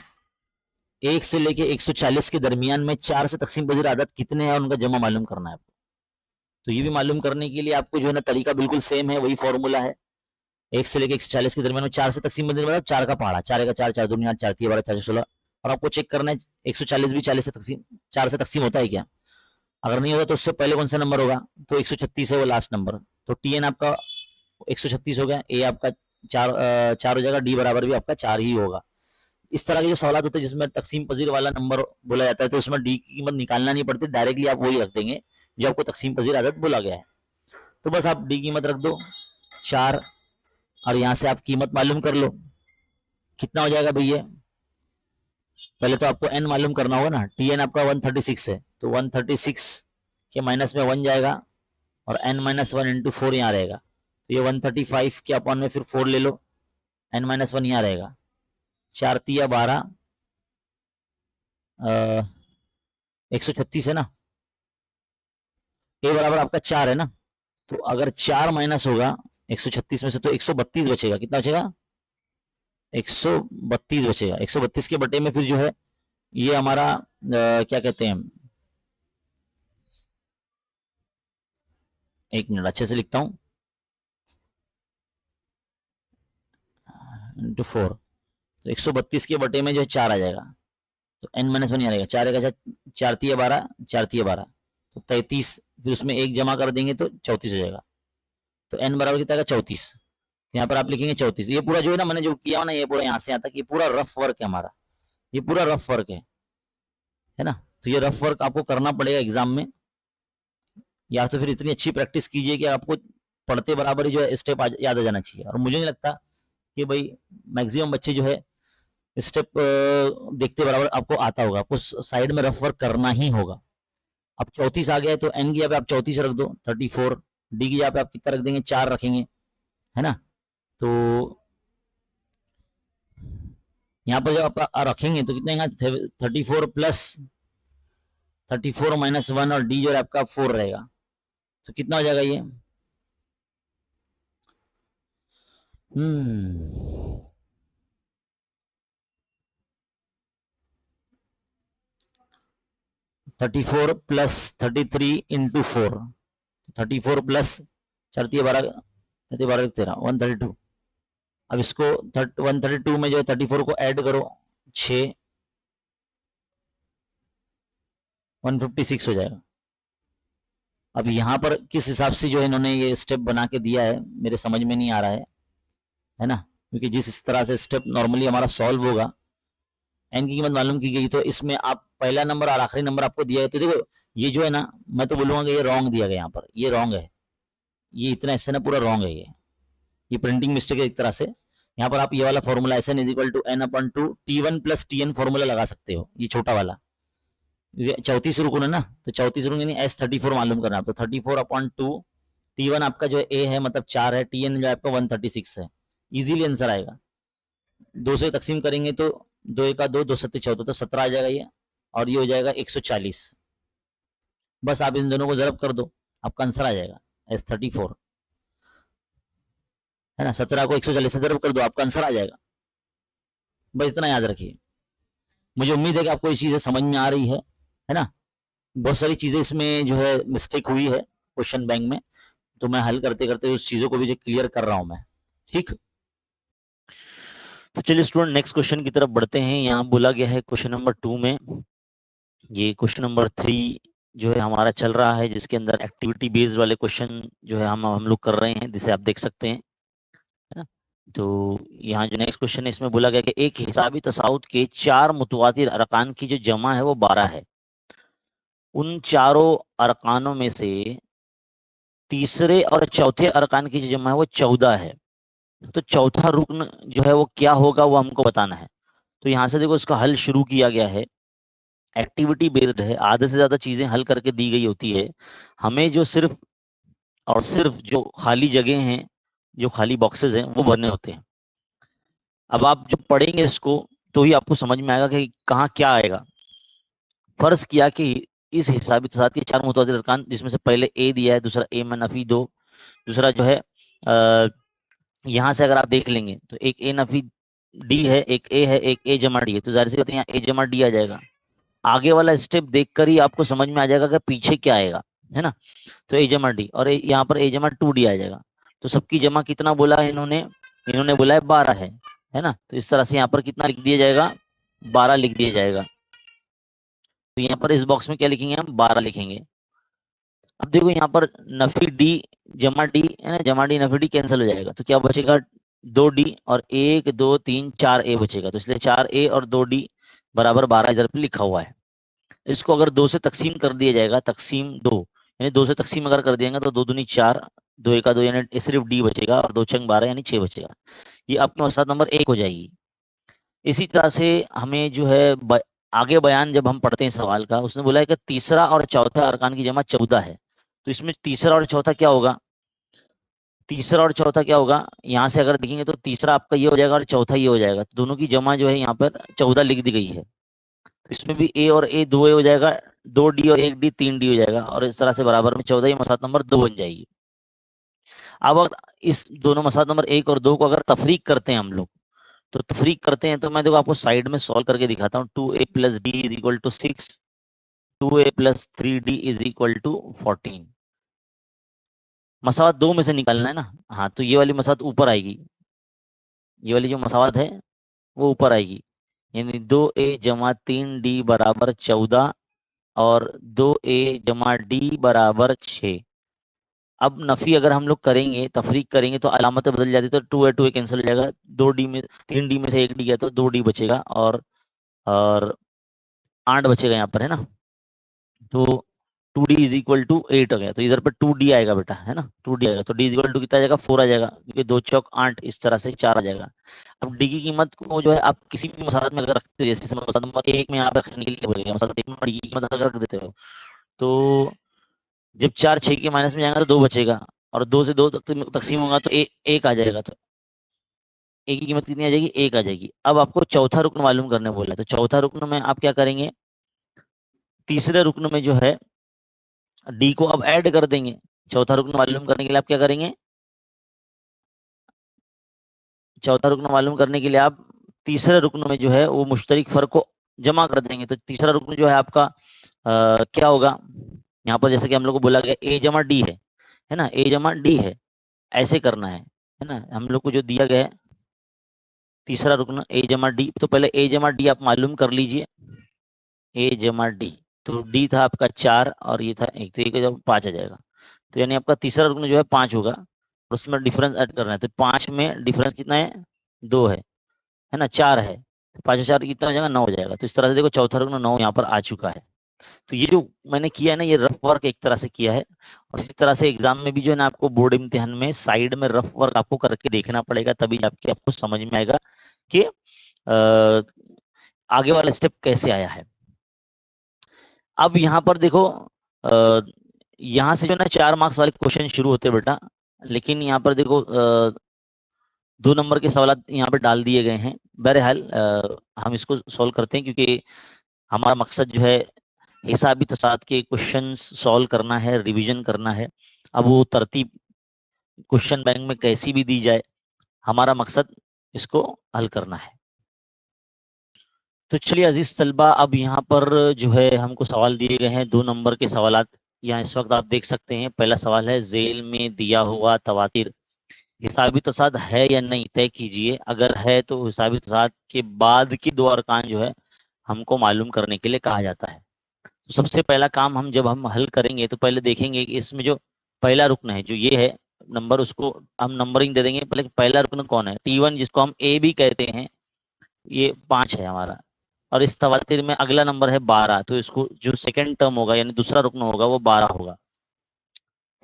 A: 1 से लेके 140 के दरमियान में 4 से तकसीम पजीर आदत कितने हैं, उनका जमा मालूम करना है आपको। तो ये भी मालूम करने के लिए आपको जो है ना तरीका बिल्कुल सेम है, वही फॉर्मूला है। 1 से लेके 140 के दरमियान में 4 से तकसीम पजीर मतलब 4 का पहाड़ा, 4 का 4 4 दूनी 8 4 3 12 4 16। और आपको चेक करना है 140 भी 40 से तकसीम 4 से तकसीम होता है क्या। अगर नहीं होता तो उससे पहले कौन सा नंबर होगा, तो 136 है वो लास्ट नंबर। तो टी एन आपका 136 हो गया, ए आपका 4 हो जाएगा, डी बराबर भी आपका 4 ही होगा। इस तरह के जो सवाल होते हैं जिसमें तकसीम पजीर वाला नंबर बोला जाता है तो उसमें डी की कीमत निकालना नहीं पड़ती, डायरेक्टली आप वही रख देंगे जो आपको तकसीम पजीर आदत बोला गया है। तो बस आप डी की कीमत रख दो 4, और यहां से आप कीमत मालूम कर लो कितना हो जाएगा भैया। पहले तो आपको एन मालूम करना होगा ना, टी एन आपका 136 है, तो 136 के माइनस में 1 जाएगा और एन माइनस 1 इंटू 4 यहाँ रहेगा, तो ये 135 के अपॉन में फिर 4 ले लो, एन माइनस 1 यहाँ रहेगा, 4 तिया 12, 136 है ना, ए बराबर आपका 4 है ना। तो अगर 4 माइनस होगा 136 में से तो 132 बचेगा, कितना बचेगा 132 बचेगा। 132 के बटे में फिर जो है ये हमारा क्या कहते हैं, एक मिनट अच्छे से लिखता हूं, इंटू 4, तो 132 के बटे में जो है 4 आ जाएगा, तो एन माइनस 1 आ जाएगा, 4 का 4 तिया 12, 4 तिया 12, तो 33, फिर उसमें 1 जमा कर देंगे तो 34 हो जाएगा। तो एन बराबर कितना आएगा 34, यहाँ पर आप लिखेंगे 34। ये पूरा जो है ना मैंने जो किया ना, ये पूरा यहाँ से यहाँ तक ये पूरा रफ वर्क है हमारा, ये पूरा रफ वर्क है ना। तो ये रफ वर्क आपको करना पड़ेगा एग्जाम में, या तो फिर इतनी अच्छी प्रैक्टिस कीजिए कि आपको पढ़ते बराबर ही जो है स्टेप याद आ जाना चाहिए। और मुझे नहीं लगता कि भाई मैक्सिमम बच्चे जो है स्टेप देखते बराबर आपको आता होगा, आपको साइड में रफ वर्क करना ही होगा। अब 34 आ गया है तो एन की जगह पे आप 34 रख दो 34, डी की जगह पे आप कितना रख देंगे 4 रखेंगे, है ना। तो यहाँ पर जब आप रखेंगे तो कितने 34 प्लस 34 माइनस 1, और डी जो है आपका 4 रहेगा, तो कितना हो जाएगा ये, हम्म 34 प्लस 33 इंटू 4, 34 प्लस 4 12 13 132। अब इसको 132 में जो है 34 को ऐड करो, 6 156 हो जाएगा। अब यहाँ पर किस हिसाब से जो है इन्होंने ये स्टेप बना के दिया है मेरे समझ में नहीं आ रहा है ना, क्योंकि जिस तरह से स्टेप नॉर्मली हमारा सॉल्व होगा, एन की कीमत मालूम की गई तो इसमें आप पहला नंबर और आखिरी नंबर आपको दिया है, तो देखो ये जो है ना, मैं तो बोलूंगा कि ये रॉन्ग दिया गया, यहाँ पर ये रॉन्ग है, ये इतना ऐसे ना पूरा रॉन्ग है, ये प्रिंटिंग मिस्टेक है एक तरह से। यहाँ पर आप ये वाला formula S N is equal to N upon two T one plus T N formula लगा सकते हो, ये छोटा वाला, 34 रुकन है ना, तो 34 रुकन यानी S34 मालूम करना, तो 34 अपॉन टू टी वन आपका जो ए है मतलब 4 है, टी एन जो आपका 136 है, इजीली आंसर आएगा। 2 से तकसीम करेंगे तो 2 एक 2 2 7 14, तो 17 आ जाएगा ये, और ये हो जाएगा 140। बस आप इन दोनों को जरब कर दो, आपका आंसर आ जाएगा S34, है ना। 17 को 140 से जरब कर दो, आपका आंसर आ जाएगा। बस इतना याद रखिए। मुझे उम्मीद है कि आपको ये चीजें समझ में आ रही है ना। बहुत सारी चीजें इसमें जो है मिस्टेक हुई है क्वेश्चन बैंक में, तो मैं हल करते करते उस चीजों को भी जो क्लियर कर रहा हूं मैं, ठीक।
B: तो चलिए स्टूडेंट नेक्स्ट क्वेश्चन की तरफ बढ़ते हैं। यहाँ बोला गया है क्वेश्चन नंबर 2 में, ये क्वेश्चन नंबर 3 जो है हमारा चल रहा है, जिसके अंदर एक्टिविटी बेस्ड वाले क्वेश्चन जो है हम लोग कर रहे हैं, जिसे आप देख सकते हैं, है ना। तो यहाँ जो नेक्स्ट क्वेश्चन है इसमें बोला गया कि एक हिसाबी तसाउद के 4 मुतवातिर अरकान की जो जमा है वो 12 है। उन चारों अरकानों में से तीसरे और चौथे अरकान की जो जमा है वो 14 है। तो चौथा रुकन जो है वो क्या होगा, वो हमको बताना है। तो यहाँ से देखो इसका हल शुरू किया गया है, एक्टिविटी बेस्ड है, आधे से ज्यादा चीजें हल करके दी गई होती है। हमें जो सिर्फ और सिर्फ जो खाली जगह हैं, जो खाली बॉक्सेस हैं, वो भरने होते हैं। अब आप जब पढ़ेंगे इसको तो ही आपको समझ में आएगा कि कहाँ क्या आएगा। फर्ज किया कि इस हिसाबी तसाद के 4 मुतअद्दिद अरकान, जिसमें से पहले ए दिया है, दूसरा ए नफी 2, दूसरा जो है यहाँ से अगर आप देख लेंगे तो एक ए नफी डी है, एक ए है, एक ए जमा डी है, तो जाहिर सी बात है यहाँ ए जमा डी आ जाएगा। आगे वाला स्टेप देखकर ही आपको समझ में आ जाएगा कि पीछे क्या आएगा, है ना। तो ए जमा डी और यहाँ पर ए जमा 2D आ जाएगा। तो सबकी जमा कितना बोला है इन्होंने बोला है 12 है ना। तो इस तरह से यहाँ पर कितना लिख दिया जाएगा, 12 लिख दिया जाएगा। तो यहाँ पर इस बॉक्स में क्या लिखेंगे, हम 12 लिखेंगे। अब देखो यहाँ पर नफी डी जमा डी है ना, जमा डी नफी डी कैंसिल हो जाएगा, तो क्या बचेगा 2D और 1 2 3 4 ए बचेगा। तो इसलिए 4 ए और 2D बराबर 12 इधर पे लिखा हुआ है। इसको अगर 2 से तकसीम कर दिया जाएगा, तकसीम 2 यानी 2 से तकसीम अगर कर दिएगा तो 2 दूनी 4, 2 एक 2 यानी सिर्फ डी बचेगा, और 2 छंग 12 यानी 6 बचेगा। ये आपकी मसला नंबर 1 हो जाएगी। इसी तरह से हमें जो है आगे बयान जब हम पढ़ते हैं सवाल का, उसने बोला है कि तीसरा और चौथा अरकान की जमा 14 है। तो इसमें तीसरा और चौथा क्या होगा, तीसरा और चौथा क्या होगा, यहाँ से अगर देखेंगे तो तीसरा आपका ये हो जाएगा और चौथा ये हो जाएगा। तो दोनों की जमा जो है यहाँ पर 14 लिख दी गई है। तो इसमें भी ए और ए 2 ए हो जाएगा, 2D और 1D 3D हो जाएगा, और इस तरह से बराबर में 14 मसला नंबर 2 बन जाएगी। अब अगर इस दोनों मसला नंबर 1 और 2 को अगर तफरीक करते हैं हम लोग, तो तफरीक करते हैं तो मैं देखो आपको साइड में सॉल्व करके दिखाता हूँ। 2a plus D is equal to 6, 2a plus 3d is equal to 14। मसावत 2 में से निकालना है ना। हाँ, तो ये वाली मसावत ऊपर आएगी, ये वाली जो मसावत है वो ऊपर आएगी, यानी 2a जमा 3d बराबर 14 और 2a जमा डी बराबर 6। अब नफी अगर हम लोग करेंगे, तफरीक करेंगे, तो अलामतें बदल जाती, तो 2a कैंसिल हो जाएगा, 2d में 3d में से 1d गया तो 2d बचेगा, और 8 बचेगा यहाँ पर, है ना। तो 2d इज इक्वल टू 8 हो गया, तो इधर पर 2d आएगा बेटा, है ना, 2d आएगा। तो d इज इक्वल टू कितना आ जाएगा, 4 आ जाएगा, क्योंकि 2 चौक 8, इस तरह से 4 आ जाएगा। अब d की कीमत को जो है आप किसी भी मसला में अगर रखते हो, जैसे मसला नंबर 1 में यहाँ पर रखने के लिए बोलेगा, मसला 1 में d की कीमत अगर रख देते हो, तो जब 4 6 के माइनस में जाएगा तो 2 बचेगा, और 2 से 2 तकसीम होगा तो 1 आ जाएगा। तो ए की कीमत कितनी आ जाएगी, 1 आ जाएगी। अब आपको चौथा रुकन मालूम करने बोला है, तो चौथा रुकन में आप क्या करेंगे, तीसरे रुकन में जो है डी को अब ऐड कर देंगे। चौथा रुकन मालूम करने के लिए आप क्या करेंगे, चौथा रुकन मालूम करने के लिए आप तीसरे रुकन में जो है वो मुश्तरिक फर्क को जमा कर देंगे। तो तीसरा रुकन जो है आपका क्या होगा यहाँ पर, जैसे कि हम लोग को बोला गया ए जमा डी है ना, ए जमा डी है, ऐसे करना है ना। हम लोग को जो दिया गया है तीसरा रुकना ए जमा डी, तो पहले ए जमा डी आप मालूम कर लीजिए, ए जमा डी, तो डी था आपका 4 और ये था 1, तो ये जब 5 आ जाएगा, तो यानी आपका तीसरा रुकना जो है 5 होगा, और उसमें डिफरेंस ऐड करना है, तो 5 में डिफरेंस कितना है, 2 है ना, 4 है, तो 5 और 4 कितना हो जाएगा, 9 हो जाएगा। तो इस तरह से देखो चौथा रुकना 9 यहाँ पर आ चुका है। तो ये जो मैंने किया है ना, ये रफ वर्क एक तरह से किया है, और इसी तरह से एग्जाम में भी जो है ना आपको बोर्ड इम्तिहान में साइड में रफ वर्क आपको करके देखना पड़ेगा, तभी जाके आपको समझ में आएगा कि आगे वाला स्टेप कैसे आया है। अब यहाँ पर देखो यहाँ से जो ना 4 मार्क्स वाले क्वेश्चन शुरू होते हैं बेटा, लेकिन यहाँ पर देखो 2 नंबर के सवाल यहाँ पे डाल दिए गए हैं। बहरहाल हम इसको सॉल्व करते हैं, क्योंकि हमारा मकसद जो है हिसाबी तसाद के क्वेश्चंस सॉल्व करना है, रिवीजन करना है। अब वो तरतीब क्वेश्चन बैंक में कैसी भी दी जाए, हमारा मकसद इसको हल करना है। तो चलिए अजीज तलबा, अब यहाँ पर जो है हमको सवाल दिए गए हैं 2 नंबर के सवालात। यहाँ इस वक्त आप देख सकते हैं, पहला सवाल है झेल में दिया हुआ तवातिर हिसाबी तसाद है या नहीं तय कीजिए। अगर है तो हिसाबी तसाद के बाद की 2 अरकान जो है हमको मालूम करने के लिए कहा जाता है। तो सबसे पहला काम हम जब हम हल करेंगे तो पहले देखेंगे कि इसमें जो पहला रुकन है, जो ये है नंबर, उसको हम नंबरिंग दे देंगे। पहले पहला रुकन कौन है, T1, जिसको हम ए भी कहते हैं, ये 5 है हमारा, और इस तवातिर में अगला नंबर है 12, तो इसको जो सेकंड टर्म होगा यानी दूसरा रुकन होगा वो 12 होगा।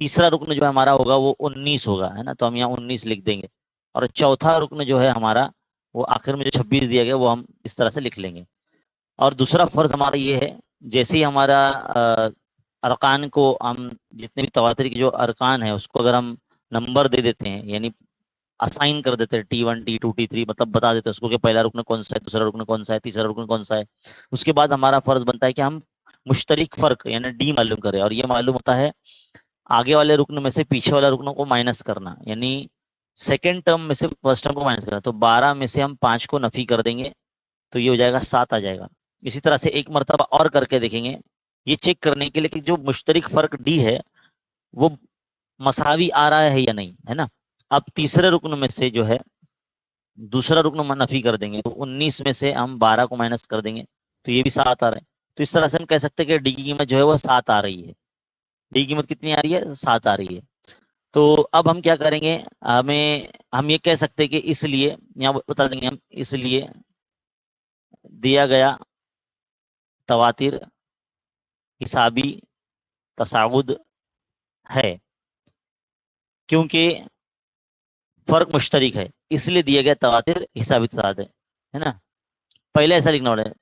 B: तीसरा रुकन जो हमारा होगा वो 19 होगा, है ना, तो हम यहाँ 19 लिख देंगे। और चौथा रुकन जो है हमारा, वो आखिर में जो 26 दिया गया वो हम इस तरह से लिख लेंगे। और दूसरा फर्ज हमारा ये है, जैसे ही हमारा अरकान को हम, जितने भी तवातिर के जो अरकान है उसको अगर हम नंबर दे देते हैं, यानी असाइन कर देते हैं T1 T2 T3, मतलब बता देते हैं उसको कि पहला रुकन कौन सा है, दूसरा रुकन कौन सा है, तीसरा रुकन कौन सा है। उसके बाद हमारा फर्ज बनता है कि हम मुश्तरिक फर्क यानी डी मालूम करें, और ये मालूम होता है आगे वाले रुकन में से पीछे वाला रुकनों को माइनस करना, यानी सेकेंड टर्म में से फर्स्ट टर्म को माइनस करना। तो 12 में से हम 5 को नफी कर देंगे, तो ये हो जाएगा 7 आ जाएगा। इसी तरह से एक मरतबा और करके देखेंगे, ये चेक करने के लिए कि जो मुश्तरिक फर्क डी है वो मसावी आ रहा है या नहीं, है ना। अब तीसरे रुकन में से जो है दूसरा रुकन नफी कर देंगे, तो 19 में से हम 12 को माइनस कर देंगे, तो ये भी 7 आ रहा है। तो इस तरह से हम कह सकते हैं कि डी की कीमत जो है वो 7 आ रही है। डी की कीमत कितनी आ रही है, 7 आ रही है। तो अब हम क्या करेंगे, हम ये कह सकते हैं कि इसलिए, यहाँ बता देंगे हम, इसलिए दिया गया तवातिर हिसाबी तसाउद है, क्योंकि फर्क मुश्तरिक है, इसलिए दिया गया तवातिर हिसाबी तसाद है ना। पहले ऐसा लिखना पड़ेगा,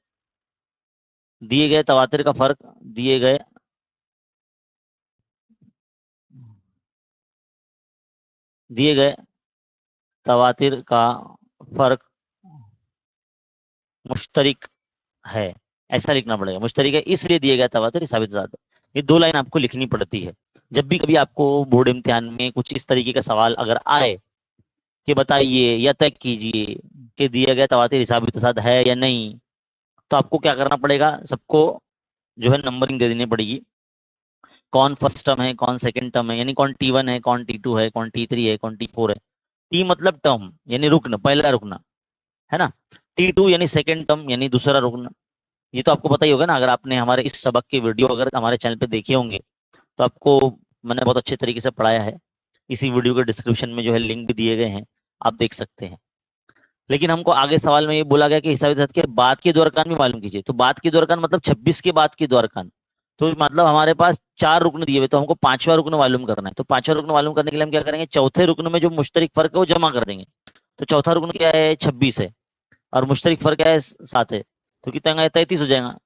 B: दिए गए तवातिर का फर्क, दिए गए तवातिर का फर्क मुश्तरिक है, ऐसा लिखना पड़ेगा। मुश्तरिक है इसलिए दिया गया तवातिर हिसाबी तसाद। ये 2 लाइन आपको लिखनी पड़ती है जब भी कभी आपको बोर्ड इम्तिहान में कुछ इस तरीके का सवाल अगर आए कि बताइए या तय कीजिए कि दिया गया तवातिर हिसाबी तसाद है या नहीं, तो आपको क्या करना पड़ेगा, सबको जो है नंबरिंग दे देनी पड़ेगी, कौन फर्स्ट टर्म है, कौन सेकंड टर्म है, यानी कौन T1 है, कौन T2 है, कौन T3 है, कौन T4 है। टी मतलब टर्म यानी रुकन, पहला रुकना, है ना। T2 यानी सेकंड टर्म यानी दूसरा रुकना। ये तो आपको पता ही होगा ना, अगर आपने हमारे इस सबक के वीडियो अगर हमारे चैनल पे देखे होंगे तो आपको मैंने बहुत अच्छे तरीके से पढ़ाया है। इसी वीडियो के डिस्क्रिप्शन में जो है लिंक भी दिए गए हैं, आप देख सकते हैं। लेकिन हमको आगे सवाल में ये बोला गया कि हिसाबी तसाद के बाद के 2 अरकान भी मालूम कीजिए। तो बाद के 2 अरकान मतलब 26 के बाद के 2 अरकान, तो मतलब हमारे पास 4 रुकन दिए हुए, तो हमको 5वां रुकन मालूम करना है। तो 5वां रुकन मालूम करने के लिए हम क्या करेंगे, चौथे रुकन में जो मुश्तरिक फर्क है वो जमा कर देंगे। तो चौथा रुकन क्या है, 26 है, और मुश्तरिक फर्क क्या है, 7 है, तो कितना आएगा, 33 हो जाएगा।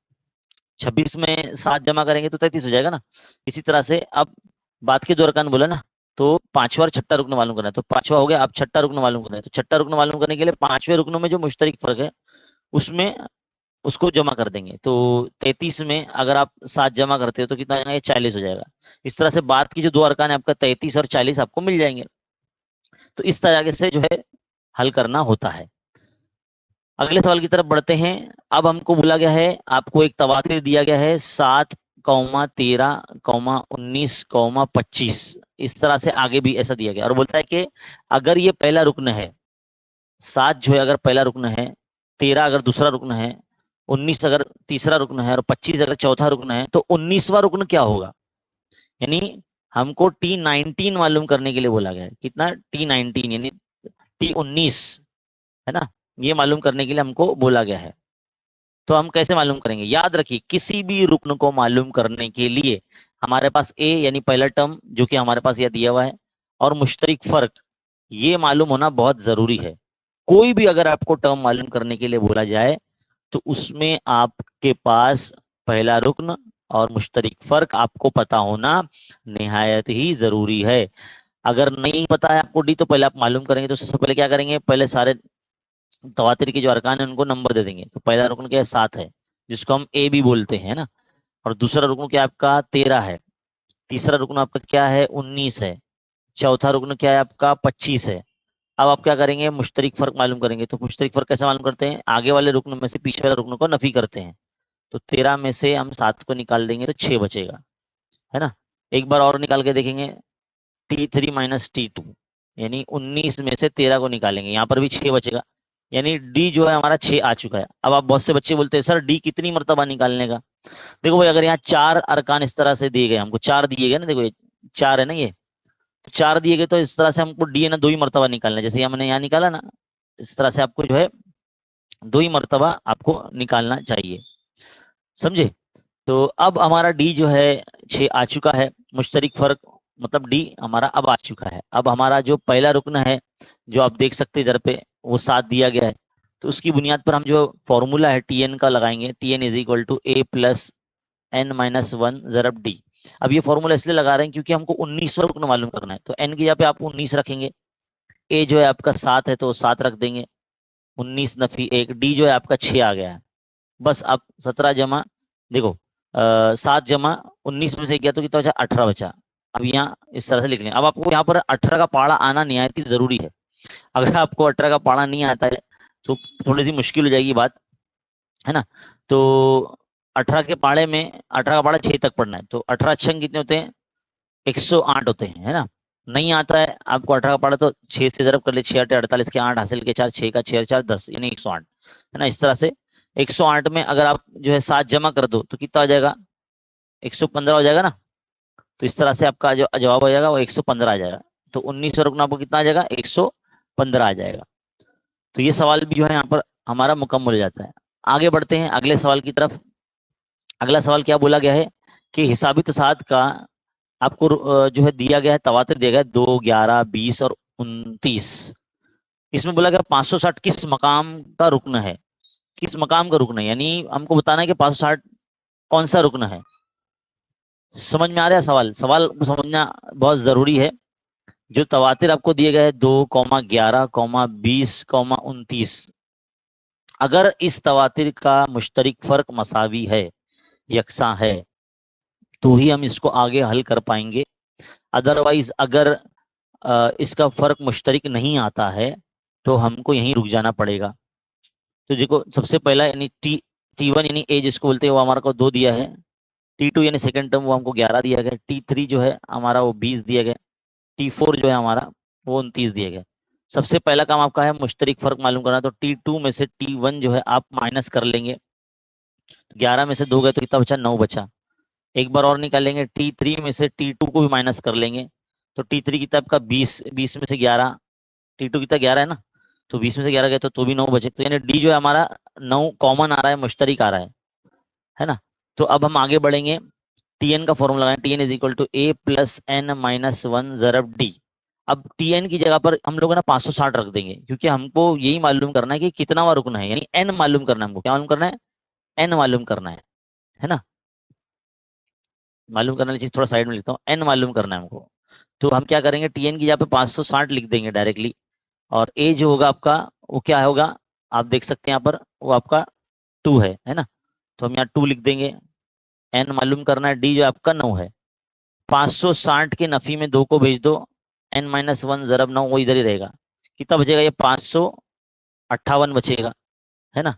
B: 26 में 7 जमा करेंगे तो 33 हो जाएगा ना। इसी तरह से अब बाद के 2 अरकान बोला ना, तो 5वां और छठा रुकन मालूम करना है। तो 5वां हो गया, अब छठा रुकन मालूम करना है। तो छठा रुकन मालूम करने के लिए 5वें रुकनों में जो मुश्तरिक फर्क है उसमें उसको जमा कर देंगे। तो 33 में अगर आप 7 जमा करते हो तो कितना आएगा, 40 हो जाएगा। इस तरह से बाद की जो 2 अरकान है आपका 33 और 40 आपको मिल जाएंगे। तो इस तरह से जो है हल करना होता है। अगले सवाल की तरफ बढ़ते हैं। अब हमको बोला गया है, आपको एक तवातिर दिया गया है 7, 13, 19, 25। इस तरह से आगे भी ऐसा दिया गया और बोलता है कि अगर ये पहला रुकन है, 7 जो है अगर पहला रुकन है, 13 अगर दूसरा रुकन है, 19 अगर तीसरा रुकन है और 25 अगर चौथा रुकन है, तो 19वां रुकन क्या होगा। यानी हमको T19 मालूम करने के लिए बोला गया है। कितना? T19 यानी T19, है ना, ये मालूम करने के लिए हमको बोला गया है। तो हम कैसे मालूम करेंगे? याद रखिए, किसी भी रुकन को मालूम करने के लिए हमारे पास ए यानी पहला टर्म जो कि हमारे पास यह दिया हुआ है और मुश्तरिक फर्क, ये मालूम होना बहुत जरूरी है। कोई भी अगर आपको टर्म मालूम करने के लिए बोला जाए तो उसमें आपके पास पहला रुकन और मुश्तरिक फर्क आपको पता होना निहायत ही जरूरी है। अगर नहीं पता है आपको डी, तो पहले आप मालूम करेंगे तो सबसे पहले क्या करेंगे, पहले सारे तवातिर के जो अरकान है उनको नंबर दे देंगे। तो पहला रुकन क्या है? 7 है, जिसको हम ए भी बोलते हैं ना। और दूसरा रुकन क्या आपका? 13 है। तीसरा रुकन आपका क्या है? 19 है। चौथा रुकन क्या है आपका? 25 है। अब आप क्या करेंगे? मुश्तरिक फर्क मालूम करेंगे। तो मुश्तरिक फर्क कैसे मालूम करते हैं? आगे वाले रुकन में से पीछे वाले रुकन को नफी करते हैं। तो 13 में से हम 7 को निकाल देंगे तो 6 बचेगा, है ना। एक बार और निकाल के देखेंगे, T3 माइनस T2 यानी 19 में से 13 को निकालेंगे, यहाँ पर भी 6 बचेगा। यानी डी जो है हमारा 6 आ चुका है। अब आप बहुत से बच्चे बोलते हैं सर डी कितनी मर्तबा निकालने का। देखो भाई, अगर यहाँ 4 अरकान इस तरह से दिए गए, हमको 4 दिए गए ना, देखो ये 4 है ना, ये तो 4 दिए गए, तो इस तरह से हमको डी है ना 2 ही मर्तबा निकालना है। जैसे हमने यहाँ निकाला ना, इस तरह से आपको जो है 2 ही मर्तबा आपको निकालना चाहिए, समझे। तो अब हमारा डी जो है 6 आ चुका है। मुश्तरिक फर्क मतलब डी हमारा अब आ चुका है। अब हमारा जो पहला रुकन है, जो आप देख सकते हैं इधर पे, वो 7 दिया गया है। तो उसकी बुनियाद पर हम जो फॉर्मूला है टीएन का लगाएंगे, TN is equal to A plus N minus 1 ज़रब डी। अब ये फॉर्मूला इसलिए लगा रहे हैं क्योंकि हमको 19वां रुकन मालूम करना है। तो एन की जगह पे आप 19 रखेंगे, ए जो है आपका 7 है तो 7 रख देंगे, 19 नफी 1, डी जो है आपका 6 आ गया है। बस अब 17 जमा, देखो 7 जमा 19 में से किया तो कितना बचा? 18 बचा। अब यहाँ इस तरह से लिख लें। अब आपको यहाँ पर 18 का पाड़ा आना निहायत ही जरूरी है। अगर आपको 18 का पाड़ा नहीं आता है तो थोड़ी सी मुश्किल हो जाएगी बात, है ना। तो 18 के पाड़े में 18 का पाड़ा 6 तक पढ़ना है। तो 18 छंग कितने होते हैं? 108 होते हैं, है ना। नहीं आता है आपको 18 का पाड़ा तो 6 से ज़रब कर ले, 6 8 48 के 8 हासिल के 4, 6 का 6 4 10 यानी 108, है ना। इस तरह से 108 में अगर आप जो है 7 जमा कर दो तो कितना हो जाएगा? 115 हो जाएगा ना। तो इस तरह से आपका जो जवाब हो जाएगा वो 115 आ जाएगा। तो 19 रुकना आपको कितना आ जाएगा? 115 आ जाएगा। तो ये सवाल भी जो है यहाँ पर हमारा मुकम्मल हो जाता है। आगे बढ़ते हैं अगले सवाल की तरफ। अगला सवाल क्या बोला गया है कि हिसाबी तसाद का आपको जो है दिया गया है, तवातिर दिया गया है 2, 11, 20 और 29। इसमें बोला गया 560 किस मकाम का रुकन है, किस मकाम का रुकन है, यानी हमको बताना है कि 560 कौन सा रुकन है। समझ में आ रहा है सवाल? सवाल समझना बहुत जरूरी है। जो तवातिर आपको दिए गए 2, 11, 20, 29, अगर इस तवातिर का मुश्तरिक फर्क मसावी है, यकसा है, तो ही हम इसको आगे हल कर पाएंगे। अदरवाइज अगर इसका फर्क मुश्तरिक नहीं आता है तो हमको यहीं रुक जाना पड़ेगा। तो देखो सबसे पहला यानी T1 यानी ए जिसको बोलते हैं वो हमारा को 2 दिया है। T2 यानी सेकंड टर्म वो हमको 11 दिया गया। T3 जो है हमारा वो 20 दिया गया। T4 जो है हमारा वो 29 दिया गया। सबसे पहला काम आपका है मुश्तरिक फर्क मालूम करना। तो T2 में से T1 जो है आप माइनस कर लेंगे। 11 में से 2 गए तो कितना बचा? 9 बचा। एक बार और निकालेंगे, T3 में से T2 को भी माइनस कर लेंगे। तो T3 कितना आपका 20, 20 में से 11, T2 कितना 11 है ना, तो 20 में से 11 गए तो भी 9 बचे। तो यानी डी जो है हमारा 9 कॉमन आ रहा है, मुश्तरिक आ रहा है ना। तो अब हम आगे बढ़ेंगे, Tn का फॉर्मूला लगाएं, Tn is equal to A plus N minus 1 ज़रब डी। अब Tn की जगह पर हम लोग ना 560 रख देंगे, क्योंकि हमको यही मालूम करना है कि कितना रुकना है, यानी n मालूम करना है हमको। क्या मालूम करना है? n मालूम करना है ना। मालूम करने वाली चीज थोड़ा साइड में लिखता हूँ, n मालूम करना है हमको। तो हम क्या करेंगे, Tn की जगह पे 560 लिख देंगे डायरेक्टली। और a जो होगा आपका वो क्या होगा, आप देख सकते हैं यहाँ पर वो आपका 2 है ना। तो हम यहाँ 2 लिख देंगे। n मालूम करना है, d जो आपका 9 है। 560 के नफी में 2 को भेज दो, n माइनस 1 ज़रब 9 वो इधर ही रहेगा। कितना बचेगा? ये 558 बचेगा, है ना,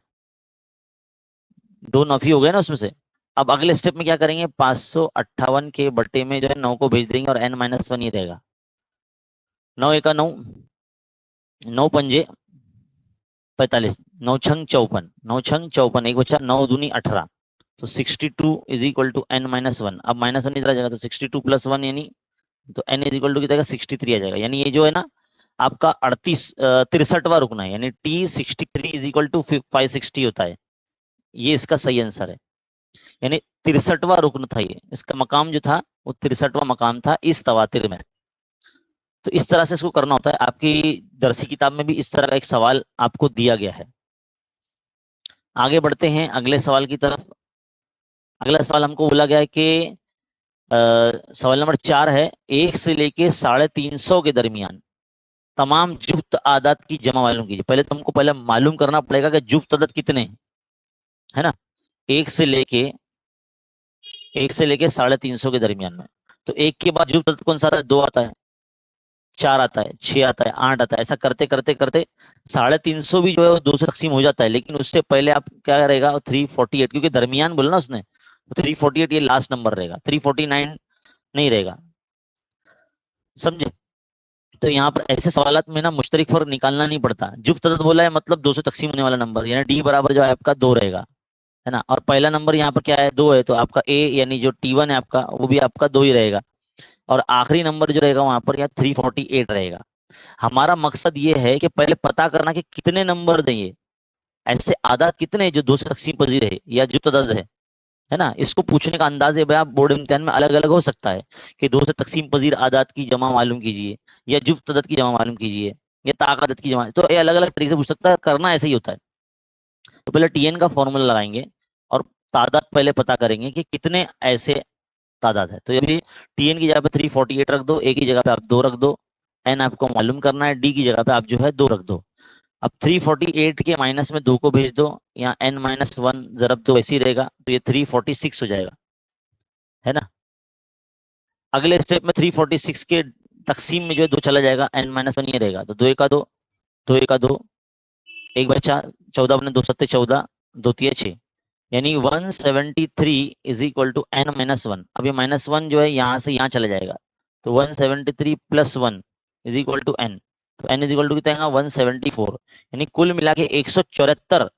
B: 2 नफी हो गए ना उसमें से। अब अगले स्टेप में क्या करेंगे, 558 के बट्टे में जो है 9 को भेज देंगे और n-1 ये रहेगा। 9 एका 9, 9 पंजे 45, 9 छंग 54, 9 छंग 54, एक बच्चा 9 दूनी 18, तो 62 इज इक्वल टू n-1। अब -1 इधर आ जाएगा, तो 62 + 1 यानी, तो n इज इक्वल टू कितना, 63 आ जाएगा। यानी ये जो है ना आपका 63वां रुकना है, यानी T63 इज इक्वल टू 560 होता है। ये इसका सही आंसर है, यानी 63वां रुकन था ये, इसका मकाम जो था वो 63वां मकाम था इस तवातिर में। तो इस तरह से इसको करना होता है। आपकी दरसी किताब में भी इस तरह का एक सवाल आपको दिया गया है। आगे बढ़ते हैं अगले सवाल की तरफ। अगला सवाल हमको बोला गया है कि सवाल नंबर 4 है, 1 से लेके 350 के दरमियान तमाम जुफ्त आदात की जमा मालूम कीजिए। पहले तुमको पहले मालूम करना पड़ेगा कि जुफ्त आदात कितने हैं, है ना। 1 से लेके 350 के दरमियान में, तो 1 के बाद जुफ्त आदात कौन सा आता है, 2 आता है, 4 आता है, 6 आता है, 8 आता है। ऐसा करते करते करते 350 भी जो है वो 2 से तकसीम हो जाता है। लेकिन उससे पहले आप क्या रहेगा, 348, क्योंकि दरमियान बोला ना उसने, तो 348 ये लास्ट नंबर रहेगा, 349 नहीं रहेगा, समझे। तो यहाँ पर ऐसे सवालात में ना मुश्तरिक फर्क निकालना नहीं पड़ता। जुफ्त अदद बोला है मतलब 2 से तकसीम होने वाला नंबर, यानी डी बराबर जो है आपका 2 रहेगा, है ना। और पहला नंबर यहाँ पर क्या है, 2 है, तो आपका ए यानी जो T1 है आपका वो भी आपका 2 ही रहेगा। और आखिरी नंबर जो रहेगा वहां पर यहाँ 348 रहेगा। हमारा मकसद ये है कि पहले पता करना कि कितने नंबर देंगे, ऐसे आदात कितने हैं जो 2 से तकसीम पजीर है या जुफ्त अदद है ना। इसको पूछने का अंदाज है बोर्ड इम्तिहान में अलग अलग हो सकता है कि 2 से तकसीम पजीर आदात की जमा मालूम कीजिए, या जुफ्त अदद की जमा मालूम कीजिए, या ताकत की जमा, तो ये अलग अलग तरीके से पूछ सकता है। करना ऐसे ही होता है। तो पहले टीएन का फॉर्मूला लगाएंगे और तादाद पहले पता करेंगे कि कितने ऐसे तादाद है। तो ये टीएन की जगह पे 348 रख दो, ए की जगह पे आप 2 रख दो, एन आपको मालूम करना है, डी की जगह पे आप जो है 2 रख दो। अब 348 के माइनस में 2 को भेज दो, यहाँ n-1 जरब दो, ऐसे ही रहेगा, तो ये 346 हो जाएगा, है ना। अगले स्टेप में 346 के तकसीम में जो है 2 चला जाएगा, n-1 ये रहेगा, तो 2 एका 2, 2 एका 2, एक बच्चा 14 बने 2 सत्ते 14, 2 तिया 6, यानी 173 इज इक्वल टू n-1। अब ये -1 जो है यहाँ से यहाँ चला जाएगा, तो 173 + 1 इज इक्वल टू n, तो n इज इक्वल टू कितना आएगा, 174। यानी कुल मिला के 174,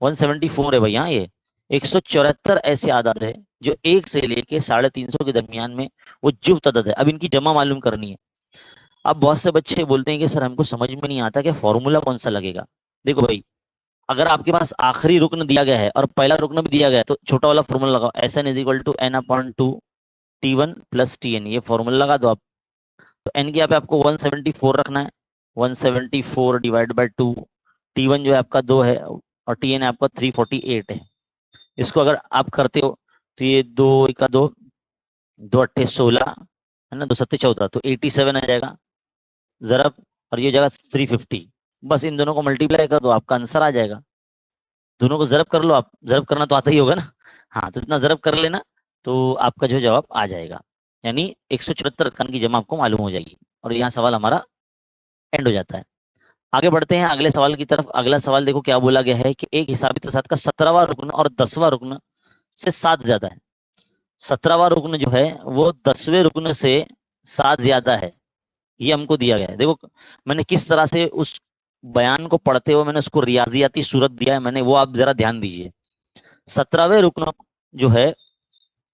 B: 174 है भैया, ये 174 ऐसे आदाद है जो 1 से लेके 350 के दरमियान में वो जुफ्त अदद है। अब इनकी जमा मालूम करनी है। अब बहुत से बच्चे बोलते हैं कि सर हमको समझ में नहीं आता कि फॉर्मूला कौन सा लगेगा। देखो भाई, अगर आपके पास आखिरी रुकन दिया गया है और पहला रुकन भी दिया गया है, तो छोटा वाला फॉर्मूला लगाओ, Sn is equal to n/2 T1 + Tn, ये फॉर्मूला लगा दो आप। तो n की यहाँ पे आपको 174 रखना है, 174 डिवाइड बाई 2, T1 जो है आपका 2 है और Tn आपका 348 है। इसको अगर आप करते हो तो ये 2 एका 2, 2 अट्ठे 16, है ना, 2 सत्ते 14, तो 87 आ जाएगा जरब, और ये जगह 350। बस इन दोनों को मल्टीप्लाई कर दो, आपका आंसर आ जाएगा। दोनों को जरब कर लो, आप जरब करना तो आता ही होगा ना, हाँ, तो इतना जरब कर लेना, तो आपका जो जवाब आ जाएगा, यानी 174 रकम की जमा आपको मालूम हो जाएगी। और यहाँ सवाल हमारा एंड हो जाता है। आगे बढ़ते हैं अगले सवाल की तरफ। अगला सवाल देखो क्या बोला गया है कि एक हिसाबी तसाद का 17वां रुकन और 10वां रुकन से 7 ज्यादा है। 17वां रुकन जो है वो 10वें रुकन से 7 ज्यादा है, ये हमको दिया गया है। देखो मैंने किस तरह से उस बयान को पढ़ते हुए मैंने उसको रियाजियाती सूरत दिया है मैंने, वो आप जरा ध्यान दीजिए। 17वें रुकन जो है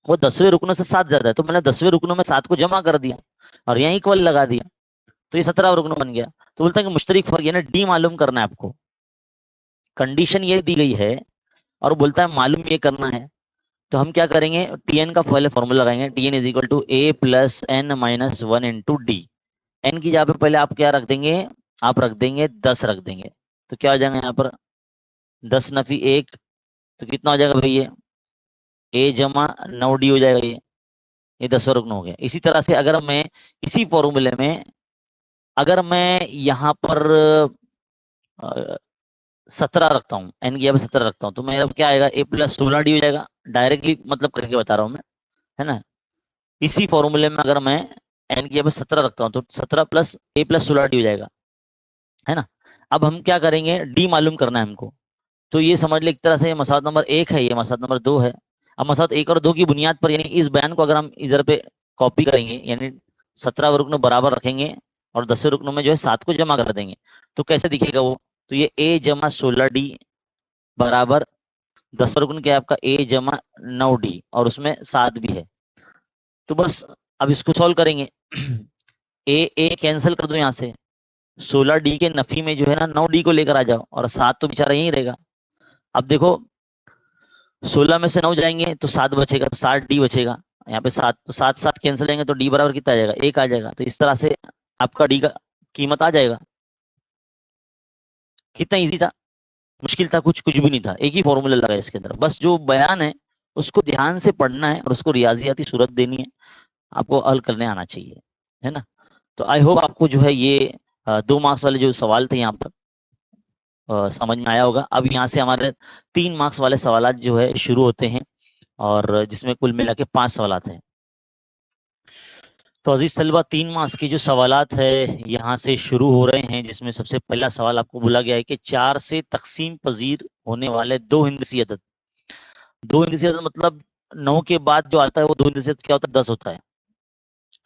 B: वो 10वें रुकनों से 7 ज्यादा है, तो मैंने 10वें रुकनों में 7 को जमा कर दिया और यहाँ इक्वल लगा दिया, तो ये 17वां रुकन बन गया। तो बोलता है कि मुश्तरिक फर्क यानी डी मालूम करना है आपको, कंडीशन ये दी गई है और बोलता है मालूम ये करना है। तो हम क्या करेंगे, टीएन का पहले फॉर्मूला लगाएंगे, TN is equal to A plus N minus 1 into D. N की जगह पे पहले आप क्या रख देंगे, आप रख देंगे 10 रख देंगे, तो क्या हो जाएगा यहाँ पर 10 नफी 1, तो कितना हो जाएगा भैया, ए जमा 9 डी हो जाएगा, ये 10वां रुकन हो गया। इसी तरह से अगर मैं इसी फॉर्मूले में अगर मैं यहाँ पर 17 रखता हूँ, एन की जगह 17 रखता हूँ, तो मेरा क्या आएगा, ए प्लस 16 डी हो जाएगा। डायरेक्टली मतलब करके बता रहा हूँ मैं, है ना। इसी फॉर्मूले में अगर मैं एन की जगह 17 रखता हूँ तो 17 प्लस ए प्लस 16 डी हो जाएगा, है ना। अब हम क्या करेंगे, डी मालूम करना है हमको, तो ये समझ ले एक तरह से ये मसला नंबर 1 है, ये मसला नंबर 2 है। अब मसला 1 और 2 की बुनियाद पर यानी इस बयान को अगर हम इधर पे कॉपी करेंगे, यानी 17 रुकन बराबर रखेंगे और 10 रुकनों में जो है 7 को जमा कर देंगे, तो कैसे दिखेगा वो? तो ये a जमा 16d बराबर 10 रुकन क्या है आपका a जमा 9d, और उसमें 7 भी है। तो बस अब इसको सॉल्व करेंगे। a कैंसिल कर दो यहाँ से, 16d के नफी में जो है ना 9d को लेकर आ जाओ, और 7 तो बेचारा यहीं रहेगा। अब देखो 16 में से 9 जाएंगे तो 7 बचेगा, तो 7d बचेगा। यहाँ पे 7, तो 7 7 कैंसिल जाएंगे तो d बराबर कितना आ जाएगा? 1 आ जाएगा। तो इस तरह से आपका d का कीमत आ जाएगा। कितना इजी था, मुश्किल था? कुछ कुछ भी नहीं था, एक ही फॉर्मूला लगा है इसके अंदर। बस जो बयान है उसको ध्यान से पढ़ना है और उसको रियाजियाती सूरत देनी है, आपको हल करने आना चाहिए, है ना। तो आई होप आपको जो है ये 2 मार्क्स वाले जो सवाल थे यहाँ पर समझ में आया होगा। अब यहाँ से हमारे 3 मार्क्स वाले सवाल जो है शुरू होते हैं, और जिसमें कुल मिला के 5 सवाल हैं। तो अजीज तलबा 3 मार्क्स की जो सवालात है यहाँ से शुरू हो रहे हैं, जिसमें सबसे पहला सवाल आपको बोला गया है कि 4 से तकसीम पजीर होने वाले 2 हिंदसी अदद। 2 हिंदसी अदद मतलब 9 के बाद जो आता है वो 2 हिंदसी अदद क्या होता है? 10 होता है।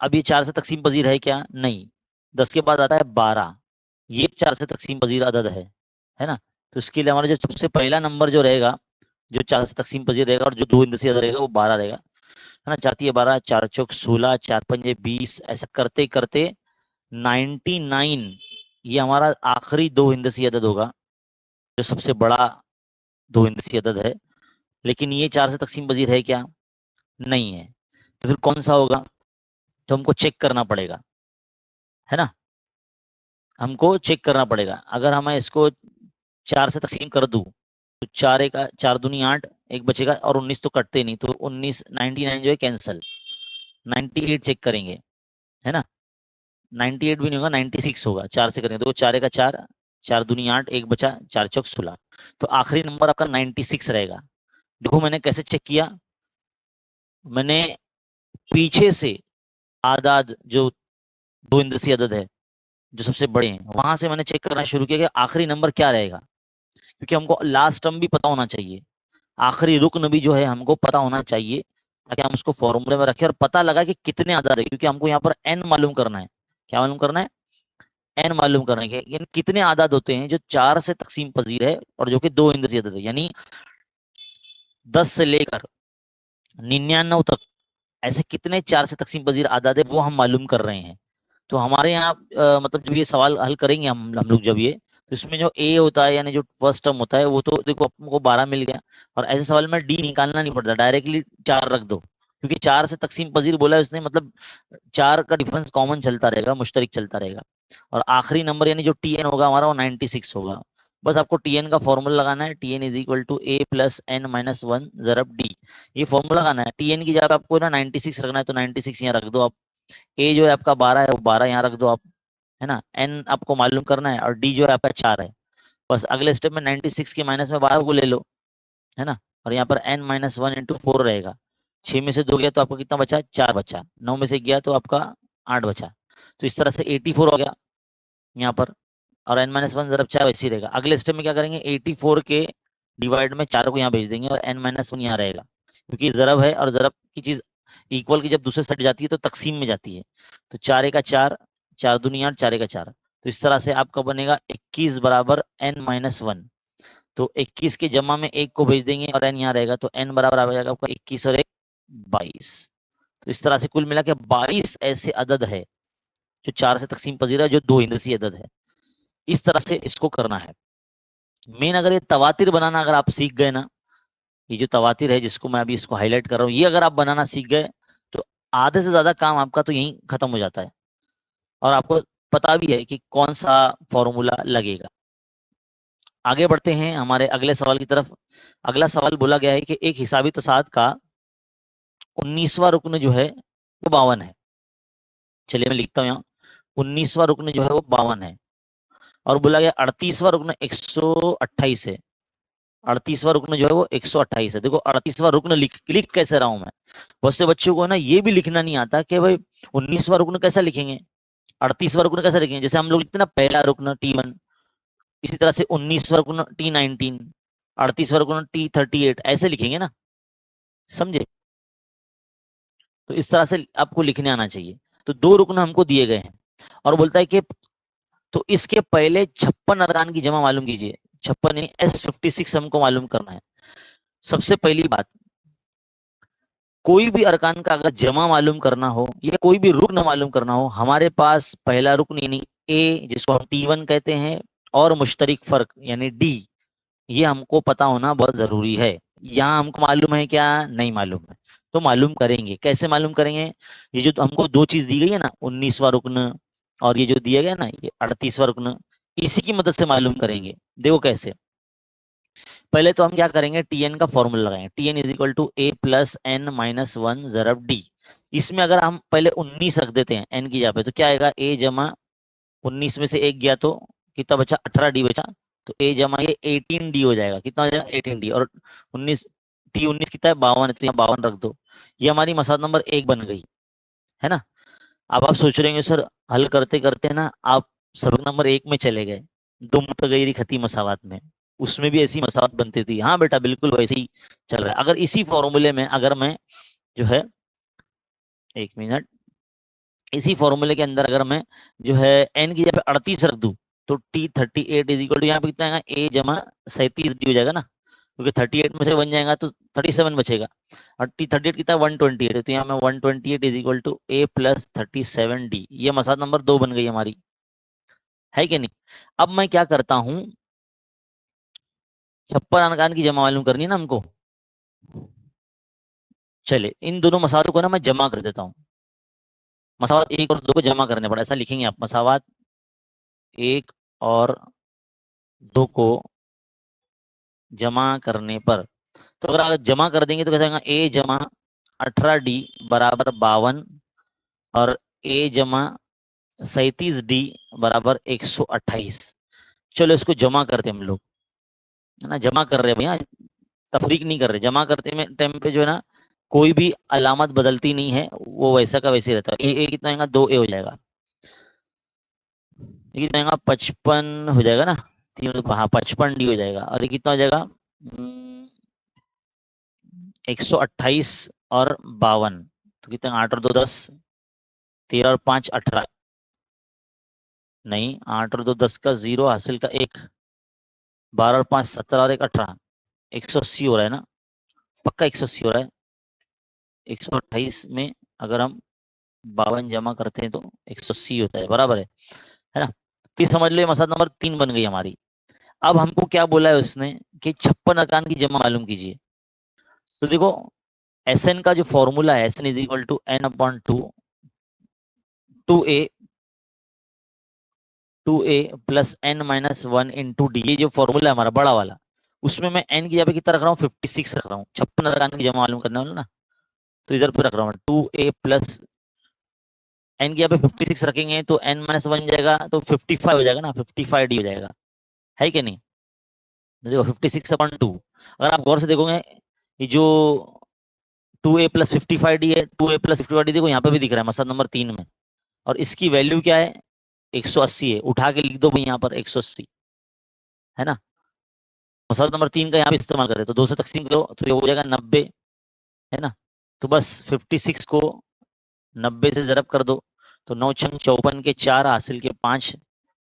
B: अब ये 4 से तकसीम पजीर है क्या? नहीं। 10 के बाद आता है 12, ये 4 से तकसीम पजीर अदद है ना। तो इसके लिए हमारा जो सबसे पहला नंबर जो रहेगा, जो 4 से तकसीम पजीर रहेगा और जो 2 हिंदसी अदद रहेगा, वो 12 रहेगा, है ना। 4 12, 4 चौक 16, 4 पंजे 20, ऐसा करते करते 99 ये हमारा आखिरी 2 हिंदसी अदद होगा, जो सबसे बड़ा 2 हिंदसी अदद है। लेकिन ये 4 से तकसीम पजीर है क्या? नहीं है। तो फिर कौन सा होगा? तो हमको चेक करना पड़ेगा, है ना। हमको चेक करना पड़ेगा। अगर हम इसको 4 से तकसीम कर दूं तो 4 एक 4 दूनी 8, एक बचेगा, और 19 तो कटते नहीं, तो 19 99 जो है कैंसिल। 98 चेक करेंगे, है ना। 98 भी नहीं होगा, 96 होगा। 4 से करेंगे तो 4 का 4, 4 दूनी 8, एक बचा, 4 चौक 16। तो आखिरी नंबर आपका 96 रहेगा। देखो मैंने कैसे चेक किया, मैंने पीछे से आदाद जो 2 हिंदसी अदद है जो सबसे बड़े हैं, वहां से मैंने चेक करना शुरू किया कि आखिरी नंबर क्या रहेगा, क्योंकि हमको लास्ट टर्म भी पता होना चाहिए, आखिरी रुकन भी जो है हमको पता होना चाहिए, ताकि हम उसको फॉर्मूले में रखें और पता लगा कि कितने आदाद है। क्योंकि हमको यहाँ पर एन मालूम करना है। क्या मालूम करना है? एन मालूम करने के, यानी कितने आदाद होते हैं जो 4 से तकसीम पजीर है और जो कि 2 हिंदसी अदद है, यानी 10 से लेकर 99 तक ऐसे कितने 4 से तकसीम पजीर आदाद है, वो हम मालूम कर रहे हैं। तो हमारे यहाँ मतलब जब ये सवाल हल करेंगे हम लोग जब ये, तो इसमें जो ए होता है यानी जो फर्स्ट टर्म होता है वो तो देखो आपको 12 मिल गया, और ऐसे सवाल में डी निकालना नहीं पड़ता, डायरेक्टली 4 रख दो, क्योंकि 4 से तकसीम पजीर बोला है उसने, मतलब 4 का डिफरेंस कॉमन चलता रहेगा, मुश्तरिक चलता रहेगा। और आखिरी नंबर यानी जो टी एन होगा हमारा वो 96 होगा। बस आपको टी एन का फॉर्मूला लगाना है, T N is equal to A plus N minus one जरब डी। ये फॉर्मूला लगाना है। टी एन की जगह आपको ना 96 रखना है, तो 96 यहाँ रख दो आप। ए जो है आपका 12 है, वो 12 यहाँ रख दो आप, है ना। एन आपको मालूम करना है, और डी जो है आपका 4 है। बस अगले स्टेप में 96 के माइनस में 12 को ले लो, है ना। और यहाँ पर एन माइनस वन इंटू 4 रहेगा। 6 में से 2 गया तो आपका कितना बचा? 4 बचा। 9 में से गया तो आपका 8 बचा। तो इस तरह से 84 हो गया यहाँ पर, और एन माइनस वन जरब 4 वैसे ही रहेगा। अगले स्टेप में क्या करेंगे? 84 के डिवाइड में 4 को यहाँ भेज देंगे, और एन माइनस वन यहाँ रहेगा, क्योंकि जरब है और जरब की चीज इक्वल की जब दूसरे साइड जाती है तो तकसीम में जाती है। तो 4 का 4, 4 दूनी 8, 4 का 4। तो इस तरह से आपका बनेगा 21 बराबर एन माइनस वन। तो 21 के जमा में 1 को भेज देंगे और एन यहाँ रहेगा, तो एन बराबर आ जाएगा आपका 21 और 1 22। तो इस तरह से कुल मिला के 22 ऐसे अदद है जो 4 से तकसीम पजीर है, जो 2 हिंदसी अदद है। इस तरह से इसको करना है। मेन अगर ये तवातिर बनाना अगर आप सीख गए ना, ये जो तवातिर है जिसको मैं अभी इसको हाईलाइट कर रहा हूँ, ये अगर आप बनाना सीख गए तो आधे से ज्यादा काम आपका तो यहीं खत्म हो जाता है, और आपको पता भी है कि कौन सा फॉर्मूला लगेगा। आगे बढ़ते हैं हमारे अगले सवाल की तरफ। अगला सवाल बोला गया है कि एक हिसाबी तसाद का 19वां रुकन जो है वो 52 है। चलिए मैं लिखता हूँ यहाँ, 19वां रुकन जो है वो 52 है, और बोला गया 38वां रुकन 128 है। 38वां रुकन जो है वो 128 है। देखो 38वां रुकन लिख कैसे रहा हूं मैं? बहुत से बच्चों को ना ये भी लिखना नहीं आता कि भाई 19वां रुकन कैसा लिखेंगे, 38वां रुकन कैसा लिखेंगे। जैसे हम लोग लिखते हैं ना पहला रुकन T1, इसी तरह से 19वां रुकन T19, 38 वर्ग गुणा T38 ऐसे लिखेंगे ना, समझे? तो इस तरह से आपको लिखने आना चाहिए। तो 2 रुकन हमको दिए गए हैं और बोलता है कि तो इसके पहले 56 अरकान की जमा मालूम कीजिए। 56 यानी S56 हमको मालूम करना है। सबसे पहली बात, कोई भी अरकान का अगर जमा मालूम करना हो या कोई भी रुकन मालूम करना हो, हमारे पास पहला रुकन यानी ए, जिसको हम T1 कहते हैं, और मुश्तरिक फर्क यानी D, ये हमको पता होना बहुत जरूरी है। यहाँ हमको मालूम है क्या? नहीं मालूम है। तो मालूम करेंगे, कैसे मालूम करेंगे? ये जो हमको दो चीज दी गई है ना, 19वां रुकन और ये जो दिया गया ना, ये 38वां रुकन, इसी की मदद से मालूम करेंगे। देखो कैसे। पहले तो हम क्या करेंगे, टी एन का फॉर्मूला लगाएंगे। T N is equal to A plus N minus one ज़रब डी। इसमें अगर हम पहले 19 रख देते हैं एन की जगह पे, तो क्या आएगा? ए जमा 19 में से एक गया तो कितना बचा? 18 डी बचा। तो ए जमा ये 18 डी हो जाएगा। कितना हो जाएगा? 18 डी। और 19 टी 19 कितना है? 52 है, तो यहाँ 52 रख दो। ये हमारी मसला नंबर 1 बन गई, है ना? अब आप सोच रहे होंगे सर हल करते करते ना आप सबक नंबर 1 में चले गए, दो मुतगैरी खती मसावत में, उसमें भी ऐसी मसावत बनती थी। हाँ बेटा, बिल्कुल वैसे ही चल रहा है। अगर इसी फॉर्मूले में अगर मैं जो है, एक मिनट, इसी फॉर्मूले के अंदर अगर मैं जो है एन की जगह पे 38 रख दूं, तो T38 इज इक्वल टू यहाँ पे कितना आएगा? ए जमा 37 डी हो जाएगा ना, क्योंकि 38 में से बन जाएगा तो 37 बचेगा। और T38 कितना? 128 है, तो यहाँ में 128 is equal to A plus 37 D. ये मसाला नंबर 2 बन गई हमारी, है कि नहीं? अब मैं क्या करता हूँ, 56 अनकान की जमा मालूम करनी है ना हमको। चले इन दोनों मसालों को ना मैं जमा कर देता हूँ। मसावत 1 और 2 को जमा करने पड़ा, ऐसा लिखेंगे आप। मसावत 1 और 2 को जमा करने पर, तो अगर आप जमा कर देंगे तो कैसे आएगा? ए जमा 18 डी बराबर 52 और ए जमा 37 डी बराबर 128। चलो इसको जमा करते हम लोग, है ना? जमा कर रहे हैं भैया, तफरीक नहीं कर रहे। जमा करते में टाइम पे जो है ना, कोई भी अलामत बदलती नहीं है, वो वैसा का वैसे ही रहता है। ए कितना आएगा? 2 ए हो जाएगा। ये कितना आएगा? 55 हो जाएगा ना, तीनों, हाँ 55 डी हो जाएगा। और ये कितना हो जाएगा? 128 और 52, तो कितना? 8 और 2 10, 13 और 5 18, नहीं 8 और 2 10 का 0 हासिल का 1, 12 और 5 17 और 1 18, 180 हो रहा है ना? पक्का 180 हो रहा है। 128 में अगर हम 52 जमा करते हैं तो 180 होता है, बराबर है ना? फिर समझ लो मसला नंबर 3 बन गई हमारी। अब हमको क्या बोला है उसने कि 56 अरकान की जमा मालूम कीजिए। तो देखो एस एन का जो फॉर्मूला है, S N is equal to N upon two A plus N minus one into D. ये जो फॉर्मूला है हमारा बड़ा वाला, उसमें मैं एन की जगह कितना रख रहा हूँ? 56 रख रहा हूँ। 56 अरकान की जमा मालूम करने वाला ना, तो इधर पे रख रहा हूँ 2a प्लस एन की जगह पे 56 रखेंगे तो n माइनस वन जाएगा, तो 55 हो जाएगा ना, 55 डी हो जाएगा, है कि नहीं? देखो 56 अपॉन 2, अगर आप गौर से देखोगे ये जो 2a प्लस 55 डी है, 2a प्लस 55 डी देखो यहाँ पे भी दिख रहा है मसला नंबर 3 में, और इसकी वैल्यू क्या है? 180 है। उठा के लिख दो भाई यहाँ पर 180, है ना? मसला नंबर 3 का यहाँ पे इस्तेमाल करें तो 2 से तकसीम करो तो ये हो जाएगा 90, है ना? तो बस 56 को 90 से ज़रब कर दो, तो 9 छंग 54 के 4 हासिल के 5,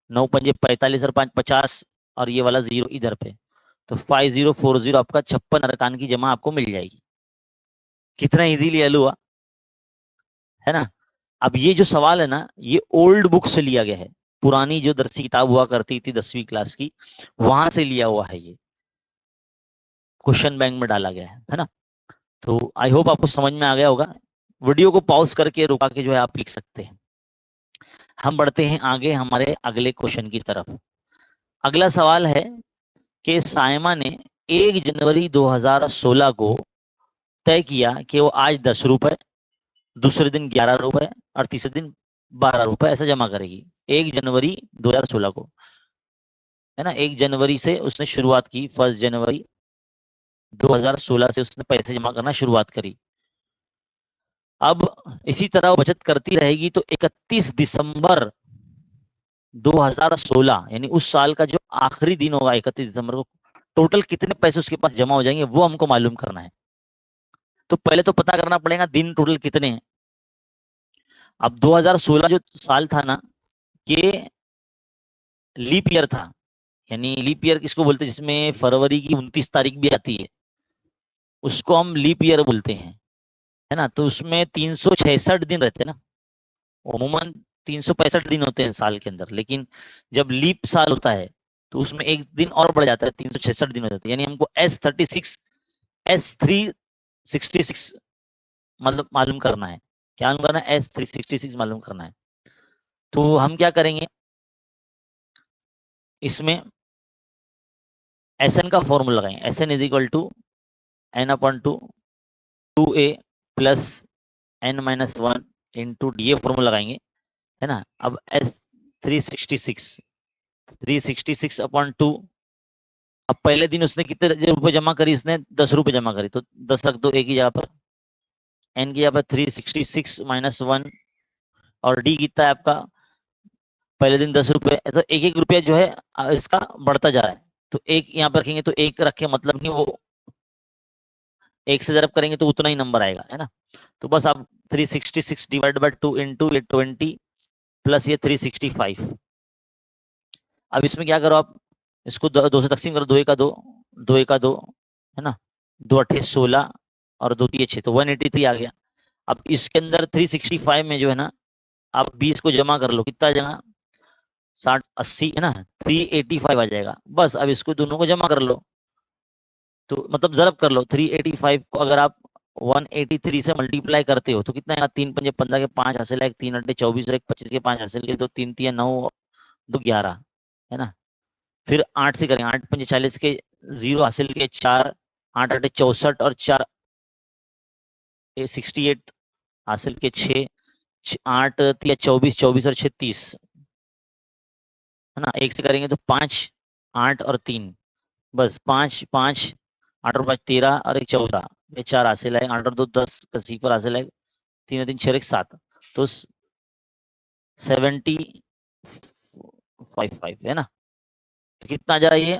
B: 9 पंजे 45 और 5 50, और ये वाला 0 इधर पे, तो 5040 आपका 56 अरकान की जमा आपको मिल जाएगी। कितना इजीली हल हुआ, है ना? अब ये जो सवाल है ना, ये ओल्ड बुक से लिया गया है, पुरानी जो दरसी किताब हुआ करती थी 10वीं क्लास की, वहां से लिया हुआ है। ये क्वेश्चन बैंक में डाला गया है ना? तो आई होप आपको समझ में आ गया होगा। वीडियो को पॉज करके रुका के जो है आप लिख सकते हैं। हम बढ़ते हैं आगे हमारे अगले क्वेश्चन की तरफ। अगला सवाल है कि साइमा ने 1 जनवरी 2016 को तय किया कि वो आज 10 रुपए, दूसरे दिन 11 रुपए और तीसरे दिन 12 रुपए ऐसा जमा करेगी। 1 जनवरी 2016 को, है ना? 1 जनवरी से उसने शुरुआत की, 1 जनवरी 2016 से उसने पैसे जमा करना शुरुआत करी। अब इसी तरह वो बचत करती रहेगी तो 31 दिसंबर 2016 यानी उस साल का जो आखिरी दिन होगा 31 दिसंबर को, टोटल कितने पैसे उसके पास जमा हो जाएंगे वो हमको मालूम करना है। तो पहले तो पता करना पड़ेगा दिन टोटल कितने हैं। अब 2016 जो साल था ना, ये लीप ईयर था, यानी लीप ईयर किसको बोलते हैं, जिसमें फरवरी की 29 तारीख भी आती है, उसको हम लीप ईयर बोलते हैं, है ना। तो उसमें 366 दिन रहते हैं ना, अमूमन 365 दिन होते हैं साल के अंदर, लेकिन जब लीप साल होता है तो उसमें एक दिन और बढ़ जाता है, 366 दिन हो जाते हैं। यानी हमको S366 मतलब मालूम करना है। क्या मालूम करना है? S366 मालूम करना है। तो हम क्या करेंगे, इसमें Sn का फॉर्मूला लगाएंगे। Sn is equal to n/2 2a plus n-1 into D ए फॉर्मूला लगाएंगे, है ना। अब S366 अब पहले दिन उसने कितने रुपए जमा करी, उसने 10 रुपए जमा करी, तो 10 रख दो एक ही जगह पर, n की जगह पर 366 माइनस 1, और डी कितना है आपका, पहले दिन 10 रुपए, तो एक एक रुपया जो है इसका बढ़ता जा रहा है। तो एक यहाँ पर रखेंगे, तो एक रखे मतलब नहीं, वो एक से जरब करेंगे तो उतना ही नंबर आएगा, है ना। तो बस आप 366 डिवाइड बाय 2 इंटू ये 20 प्लस ये 365। अब इसमें क्या करो आप, इसको दो से तकसीम करो, 2 एक का 2, 2 एक का 2, है ना, 2 अठे 16 और 2 तीय 6, तो 183 आ गया। अब इसके अंदर 365 में जो है ना, आप 20 को जमा कर लो, कितना जगह 60 80, है ना, 385 आ जाएगा। बस अब इसको दोनों को जमा कर लो, तो मतलब जरब कर लो, 385 को अगर आप 183 से मल्टीप्लाई करते हो तो कितना आएगा, 3 पंजे 15 के 5 हासिल है, 3 अड्डे 24 और 1 25 के 5 हासिल के, तो 3 तिया 9 2 11, है ना। फिर 8 से करेंगे, 8 पंजे 40 के 0 हासिल के 4, 8 अड्डे 64 और 4 68 हासिल के 6, 8 तिया 24, 24 और 6 30, है ना। 1 से करेंगे तो 5 8 और 3, बस 5 5 8 और 5 13 और 1 14, ये 4 हासिल है, 8 और 2 10 का सिफर हासिल है, 3 और 3 6 और 1 7, तो 7055, है ना। तो कितना आ जा रहा है ये,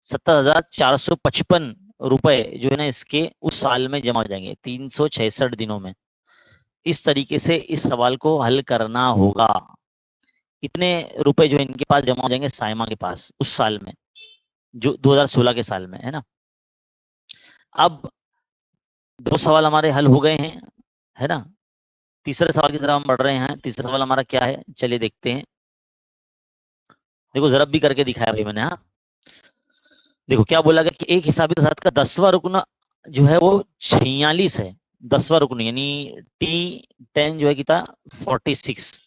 B: 70,455 रुपए जो है ना इसके उस साल में जमा हो जाएंगे, 366 दिनों में। इस तरीके से इस सवाल को हल करना होगा। इतने रुपए जो इनके पास जमा हो जाएंगे साइमा के पास उस साल में, जो 2016 के साल में, है ना। अब 2 सवाल हमारे हल हो गए हैं, है ना। तीसरे सवाल की तरफ हम बढ़ रहे हैं। तीसरा सवाल हमारा क्या है, चलिए देखते हैं। देखो जरब भी करके दिखाया भाई मैंने, हाँ। देखो क्या बोला गया कि एक हिसाबी तसाद का 10वां रुकन जो है वो 46 है। 10वां रुकन यानी T10 जो है कितना 46,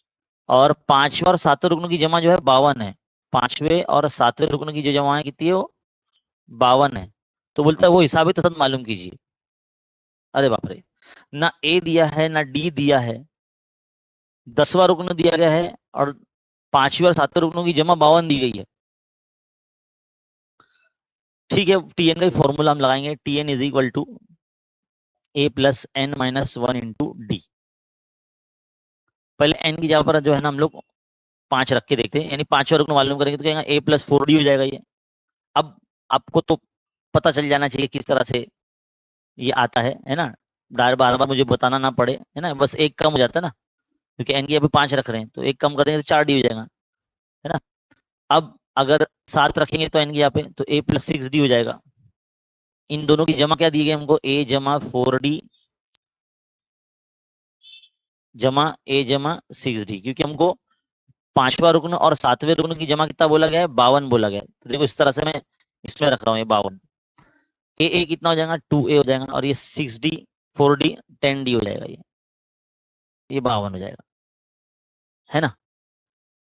B: और 5वें और 7वें रुकन की जमा जो है 52 है। 5वें और 7वें रुकन की जो जमा है कितनी है, वो 52 है। तो बोलता है वो हिसाबी तसाद मालूम कीजिए। अरे बाप रे, ना ए दिया है ना डी दिया है, 10वां रुकन दिया गया है और 5वें और 7वें रुकनों की जमा 52 दी गई है। ठीक है, टीएन का फॉर्मूला हम लगाएंगे, TN is equal to A plus N minus 1 into D. पहले एन की जगह पर जो है ना हम लोग 5 रख के देखते हैं, यानी 5वां रुकन मालूम करेंगे तो कहेंगे ए प्लस 4 डी हो जाएगा ये। अब आपको तो पता चल जाना चाहिए किस तरह से ये आता है ना, बार बार मुझे बताना ना पड़े, है ना। बस एक कम हो जाता है ना, क्योंकि एन की अभी 5 रख रहे हैं, तो एक कम कर देंगे तो 4 डी हो जाएगा, है ना। अब अगर 7 रखेंगे तो एन की यहाँ पे, तो ए प्लस 6 डी हो जाएगा। इन दोनों की जमा क्या दी गई हमको, ए जमा 4D जमा ए जमा 6D, क्योंकि हमको 5वां रुकन और 7वें रुकन की जमा कितना बोला गया है, 52 बोला गया है। तो देखो इस तरह से मैं इसमें रख रहा हूँ ये 52, ए कितना हो जाएगा 2A हो जाएगा, और ये 6D 4D 10D हो जाएगा, ये 52 हो जाएगा, है ना।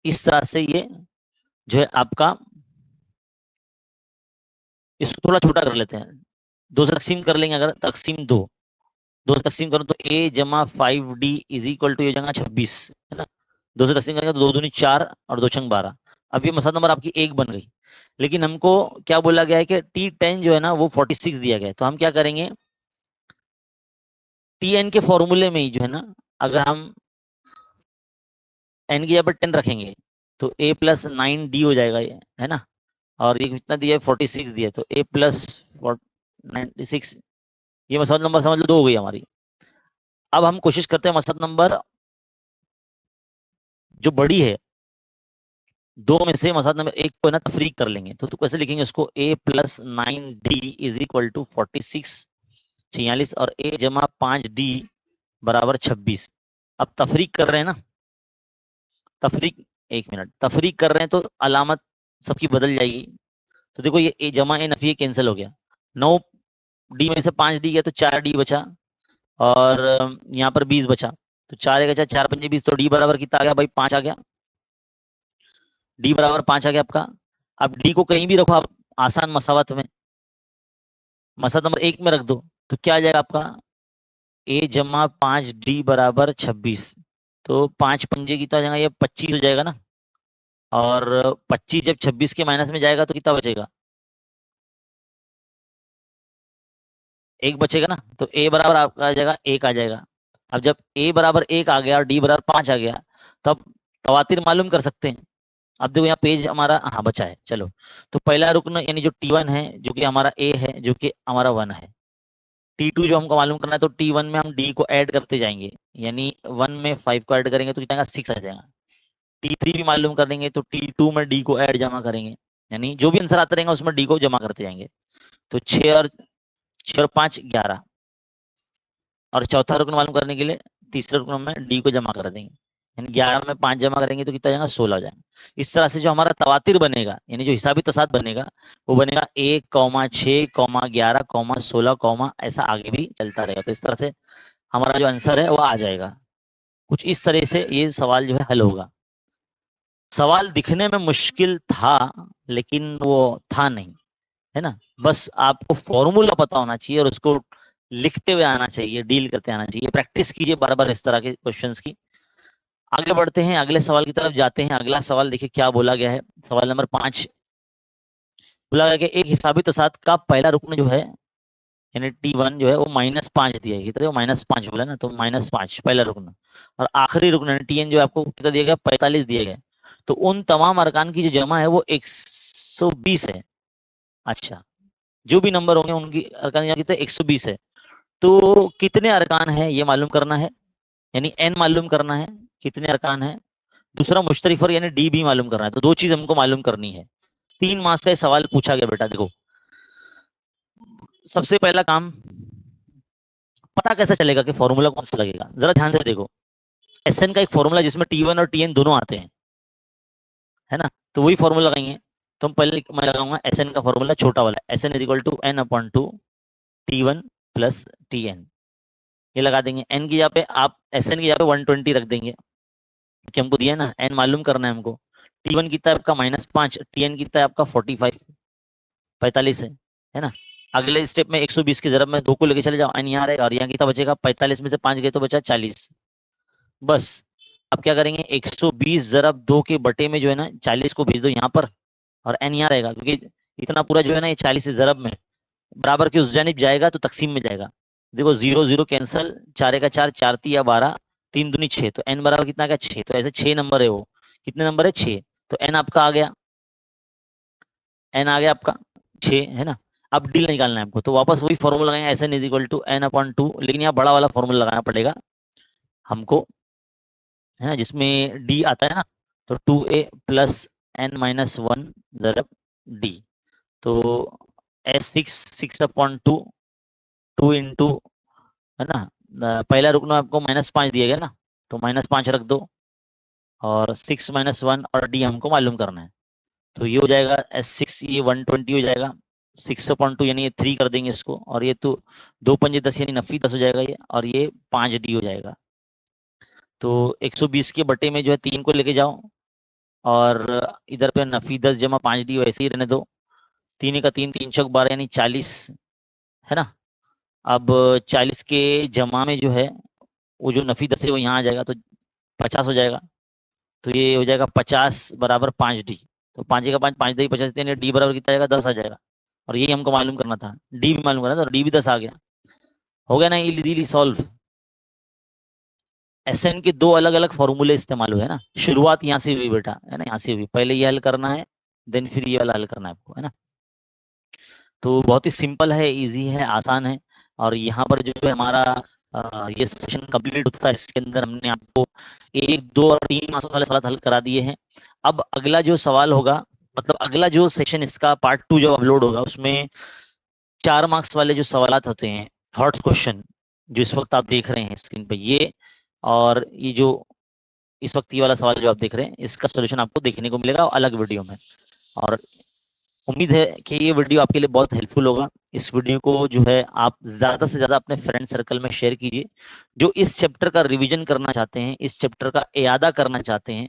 B: इस तरह से ये जो है आपका, इसको थोड़ा छोटा कर लेते हैं, 2 से तकसीम कर लेंगे, अगर तकसीम 2 से तकसीम करो तो a जमा 5D इज इक्वल टू ये जाएगा 26, है ना। 2 से तकसीम करेंगे तो 2 दूनी 4 और 2 छंग 12। अब ये मसला नंबर आपकी 1 बन गई, लेकिन हमको क्या बोला गया है कि T10 जो है ना वो 46 दिया गया है। तो हम क्या करेंगे, Tn के फॉर्मूले में ही जो है ना, अगर हम n की जगह पर 10 रखेंगे तो a प्लस 9D हो जाएगा ये, है ना। और ये कितना दिया है 46 दिया है, तो a प्लस 96, ये मसला नंबर समझ लो 2 हो गई हमारी। अब हम कोशिश करते हैं मसला नंबर जो बड़ी है, 2 में से मसला नंबर 1 को ना तफरीक कर लेंगे, तो कैसे लिखेंगे उसको, a plus 9d is equal to 46 और a जमा 5d बराबर 26। अब तफरीक कर रहे हैं ना, तफरीक, एक मिनट, तफरीक कर रहे हैं तो अलामत सबकी बदल जाएगी। तो देखो ये a जमा a नफी कैंसिल हो गया, 9d में से 5d गया तो 4d बचा, और यहाँ पर 20 बचा, तो 4 एक अच्छा 4 पंजे 20, तो d बराबर कितना आ गया भाई, 5 आ गया। d बराबर 5 आ गया आपका। अब d को कहीं भी रखो आप आसान मसावत में, मसला नंबर 1 में रख दो, तो क्या आ जाएगा आपका, a जमा 5d बराबर 26, तो 5 पंजे कितना हो जाएगा, ये 25 हो जाएगा ना, और 25 जब 26 के माइनस में जाएगा तो कितना बचेगा, 1 बचेगा ना, तो a बराबर आपका आ जाएगा 1 आ जाएगा। अब जब a बराबर 1 आ गया और d बराबर 5 आ गया, तो अब तवातिर मालूम कर सकते हैं। अब देखो यहाँ पेज हमारा हाँ बचा है, चलो, तो पहला रुकन यानी जो T1 है जो कि हमारा a है, जो कि हमारा 1 है, T2 जो हमको मालूम करना है, तो T1 में हम d को ऐड करते जाएंगे, यानी 1 में 5 को ऐड करेंगे तो कितना 6 आ जाएगा। T3 भी मालूम कर लेंगे, तो T2 में d को ऐड जमा करेंगे, यानी जो भी आंसर आता रहेगा उसमें d को जमा करते जाएंगे, तो 6 और 5 11, और चौथा रुकन मालूम करने के लिए तीसरे रुकन में d को जमा कर देंगे, यानी 11 में 5 जमा करेंगे तो कितना जाएगा 16 हो जाएगा। इस तरह से जो हमारा तवातिर बनेगा, यानी जो हिसाबी तसाद बनेगा, वो बनेगा 1,6,11,16, ऐसा आगे भी चलता रहेगा। तो इस तरह से हमारा जो आंसर है वो आ जाएगा। कुछ इस तरह से ये सवाल जो है हल होगा। सवाल दिखने में मुश्किल था लेकिन वो था नहीं, है ना, बस आपको फॉर्मूला पता होना चाहिए और उसको लिखते हुए आना चाहिए, डील करते आना चाहिए। प्रैक्टिस कीजिए बार बार इस तरह के क्वेश्चंस की। आगे बढ़ते हैं, अगले सवाल की तरफ जाते हैं। अगला सवाल देखिए क्या बोला गया है, सवाल नंबर 5 बोला गया कि एक हिसाबी तसाद का पहला रुकन जो है, यानी T1 जो है वो -5 दिया गया, तो -5 बोला ना, तो -5 पहला रुकन, और आखिरी रुकन TN जो आपको कितना दिया गया 45 दिया गया, तो उन तमाम अरकान की जो जमा है वो 120 है। अच्छा, जो भी नंबर होंगे उनकी अरकान कितने 120 है, तो कितने अरकान है ये मालूम करना है, यानी n मालूम करना है कितने अरकान है, दूसरा मुश्तरिक फर्क यानी d भी मालूम करना है। तो 2 चीज हमको मालूम करनी है। 3 मार्क्स का सवाल पूछा गया बेटा। देखो सबसे पहला काम, पता कैसे चलेगा कि फॉर्मूला कौन सा लगेगा, जरा ध्यान से देखो। Sn का एक फॉर्मूला जिसमें T1 और Tn दोनों आते हैं, है ना, तो वही फॉर्मूला लगाएंगे। तो पहले मैं लगाऊंगा Sn का फॉर्मूला छोटा वाला, Sn is equal to n/2 T1 plus Tn, ये लगा देंगे। n की जगह पे आप Sn की जगह पे 120 रख देंगे, क्योंकि हमको दिया है ना, n मालूम करना है हमको। T1 कितना है आपका -5, Tn कितना है आपका 45 है ना। अगले स्टेप में 120 की जरूरत में 2 को लेके चले जाओ, n यहाँ रहेगा, और यहाँ कितना बचेगा 45 में से 5 गए तो बचा 40। बस अब क्या करेंगे, 120 ज़रब 2 के बटे में जो है ना 40 को भेज दो यहाँ पर, और n यहाँ रहेगा, क्योंकि इतना पूरा जो है ना ये 40 से ज़रब में बराबर की उस जानिब जाएगा तो तकसीम में जाएगा। देखो 0 0 कैंसल, 4 का 4, 4 3 या 12, 3 दूनी 6, तो n बराबर कितना का 6, तो ऐसे 6 नंबर है वो, कितने नंबर है 6, तो n आपका आ गया, n आ गया आपका 6, है ना। अब डी निकालना है आपको, तो वापस वही फॉर्मूला लगाएंगे, S N is equal to n/2, लेकिन यहाँ बड़ा वाला फॉर्मूला लगाना पड़ेगा हमको, है ना, जिसमें डी आता है ना, तो 2a प्लस n-1 ज़रब डी, तो S6/2 2 इंटू, है ना, पहला रुकन आपको -5 दिया गया ना, तो -5 रख दो, और 6-1 और डी हमको मालूम करना है, तो ये हो जाएगा S6, ये 120 हो जाएगा, 6/2 यानी ये 3 कर देंगे इसको, और ये तो 2 पंजे 10 यानी नफी 10 हो जाएगा ये, और ये 5d हो जाएगा। तो 120 के बटे में जो है 3 को लेके जाओ, और इधर पे नफी 10 जमा 5d वैसे ही रहने दो, 3 का 3, 3 चौक 12 यानी 40, है ना। अब 40 के जमा में जो है वो जो नफी 10 है वो यहाँ आ जाएगा, तो 50 हो जाएगा, तो ये हो जाएगा 50 बराबर 5d, तो 5 का 5, 5 50, डी बराबर कितना आएगा 10 आ जाएगा, और यही हमको मालूम करना था, डी भी मालूम करना था, डी भी 10 आ गया। हो गया ना इजीली सॉल्व। Sn के 2 अलग अलग फॉर्मूले इस्तेमाल हुए, है ना, शुरुआत यहाँ से हुई बेटा, है ना, यहाँ से हुई, पहले ये हल करना है, देन फिर ये वाला हल करना है आपको, है ना। तो बहुत ही सिंपल है, इजी है, आसान है। और यहाँ पर जो है हमारा ये सेशन कंप्लीट होता है। इसके अंदर हमने आपको 1, 2 और 3 मार्क्स वाले सवाल हल करा दिए हैं। अब अगला जो सवाल होगा, मतलब अगला जो सेशन इसका पार्ट 2 जब अपलोड होगा, उसमें 4 मार्क्स वाले जो सवालात होते हैं, हॉट क्वेश्चन, जो इस वक्त आप देख रहे हैं स्क्रीन पे, ये और ये जो इस वक्त ये वाला सवाल जो आप देख रहे हैं, इसका सोल्यूशन आपको देखने को मिलेगा अलग वीडियो में। और उम्मीद है कि ये वीडियो आपके लिए बहुत हेल्पफुल होगा। इस वीडियो को जो है आप ज़्यादा से ज़्यादा अपने फ्रेंड सर्कल में शेयर कीजिए, जो इस चैप्टर का रिवीजन करना चाहते हैं, इस चैप्टर का इयादा करना चाहते हैं,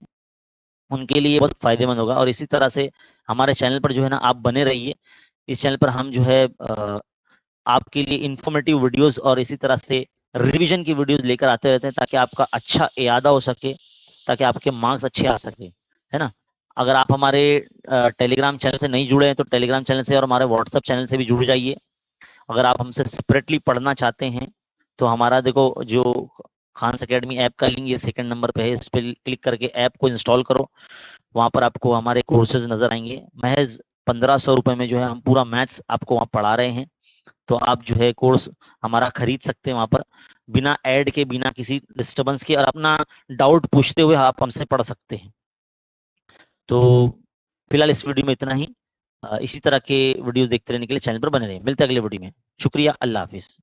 B: उनके लिए बहुत फायदेमंद होगा। और इसी तरह से हमारे चैनल पर जो है ना आप बने रहिए। इस चैनल पर हम जो है आपके लिए इंफॉर्मेटिव वीडियोस और इसी तरह से रिवीजन की वीडियोस लेकर आते रहते हैं, ताकि आपका अच्छा इयादा हो सके, ताकि आपके मार्क्स अच्छे आ सके, है ना। अगर आप हमारे टेलीग्राम चैनल से नहीं जुड़े हैं तो टेलीग्राम चैनल से और हमारे व्हाट्सएप चैनल से भी जुड़ जाइए। अगर आप हमसे सेपरेटली पढ़ना चाहते हैं तो हमारा देखो जो खान्स एकेडमी ऐप का लिंक ये सेकंड नंबर पे है, इस पर क्लिक करके ऐप को इंस्टॉल करो। वहाँ पर आपको हमारे कोर्सेज नजर आएंगे। महज 1500 रुपये में जो है हम पूरा मैथ्स आपको वहाँ पढ़ा रहे हैं। तो आप जो है कोर्स हमारा खरीद सकते हैं वहाँ पर, बिना ऐड के, बिना किसी डिस्टर्बेंस के, और अपना डाउट पूछते हुए आप हमसे पढ़ सकते हैं। तो फिलहाल इस वीडियो में इतना ही। इसी तरह के वीडियोस देखते रहने के लिए चैनल पर बने रहिए। मिलते हैं अगले वीडियो में। शुक्रिया, अल्लाह हाफिज।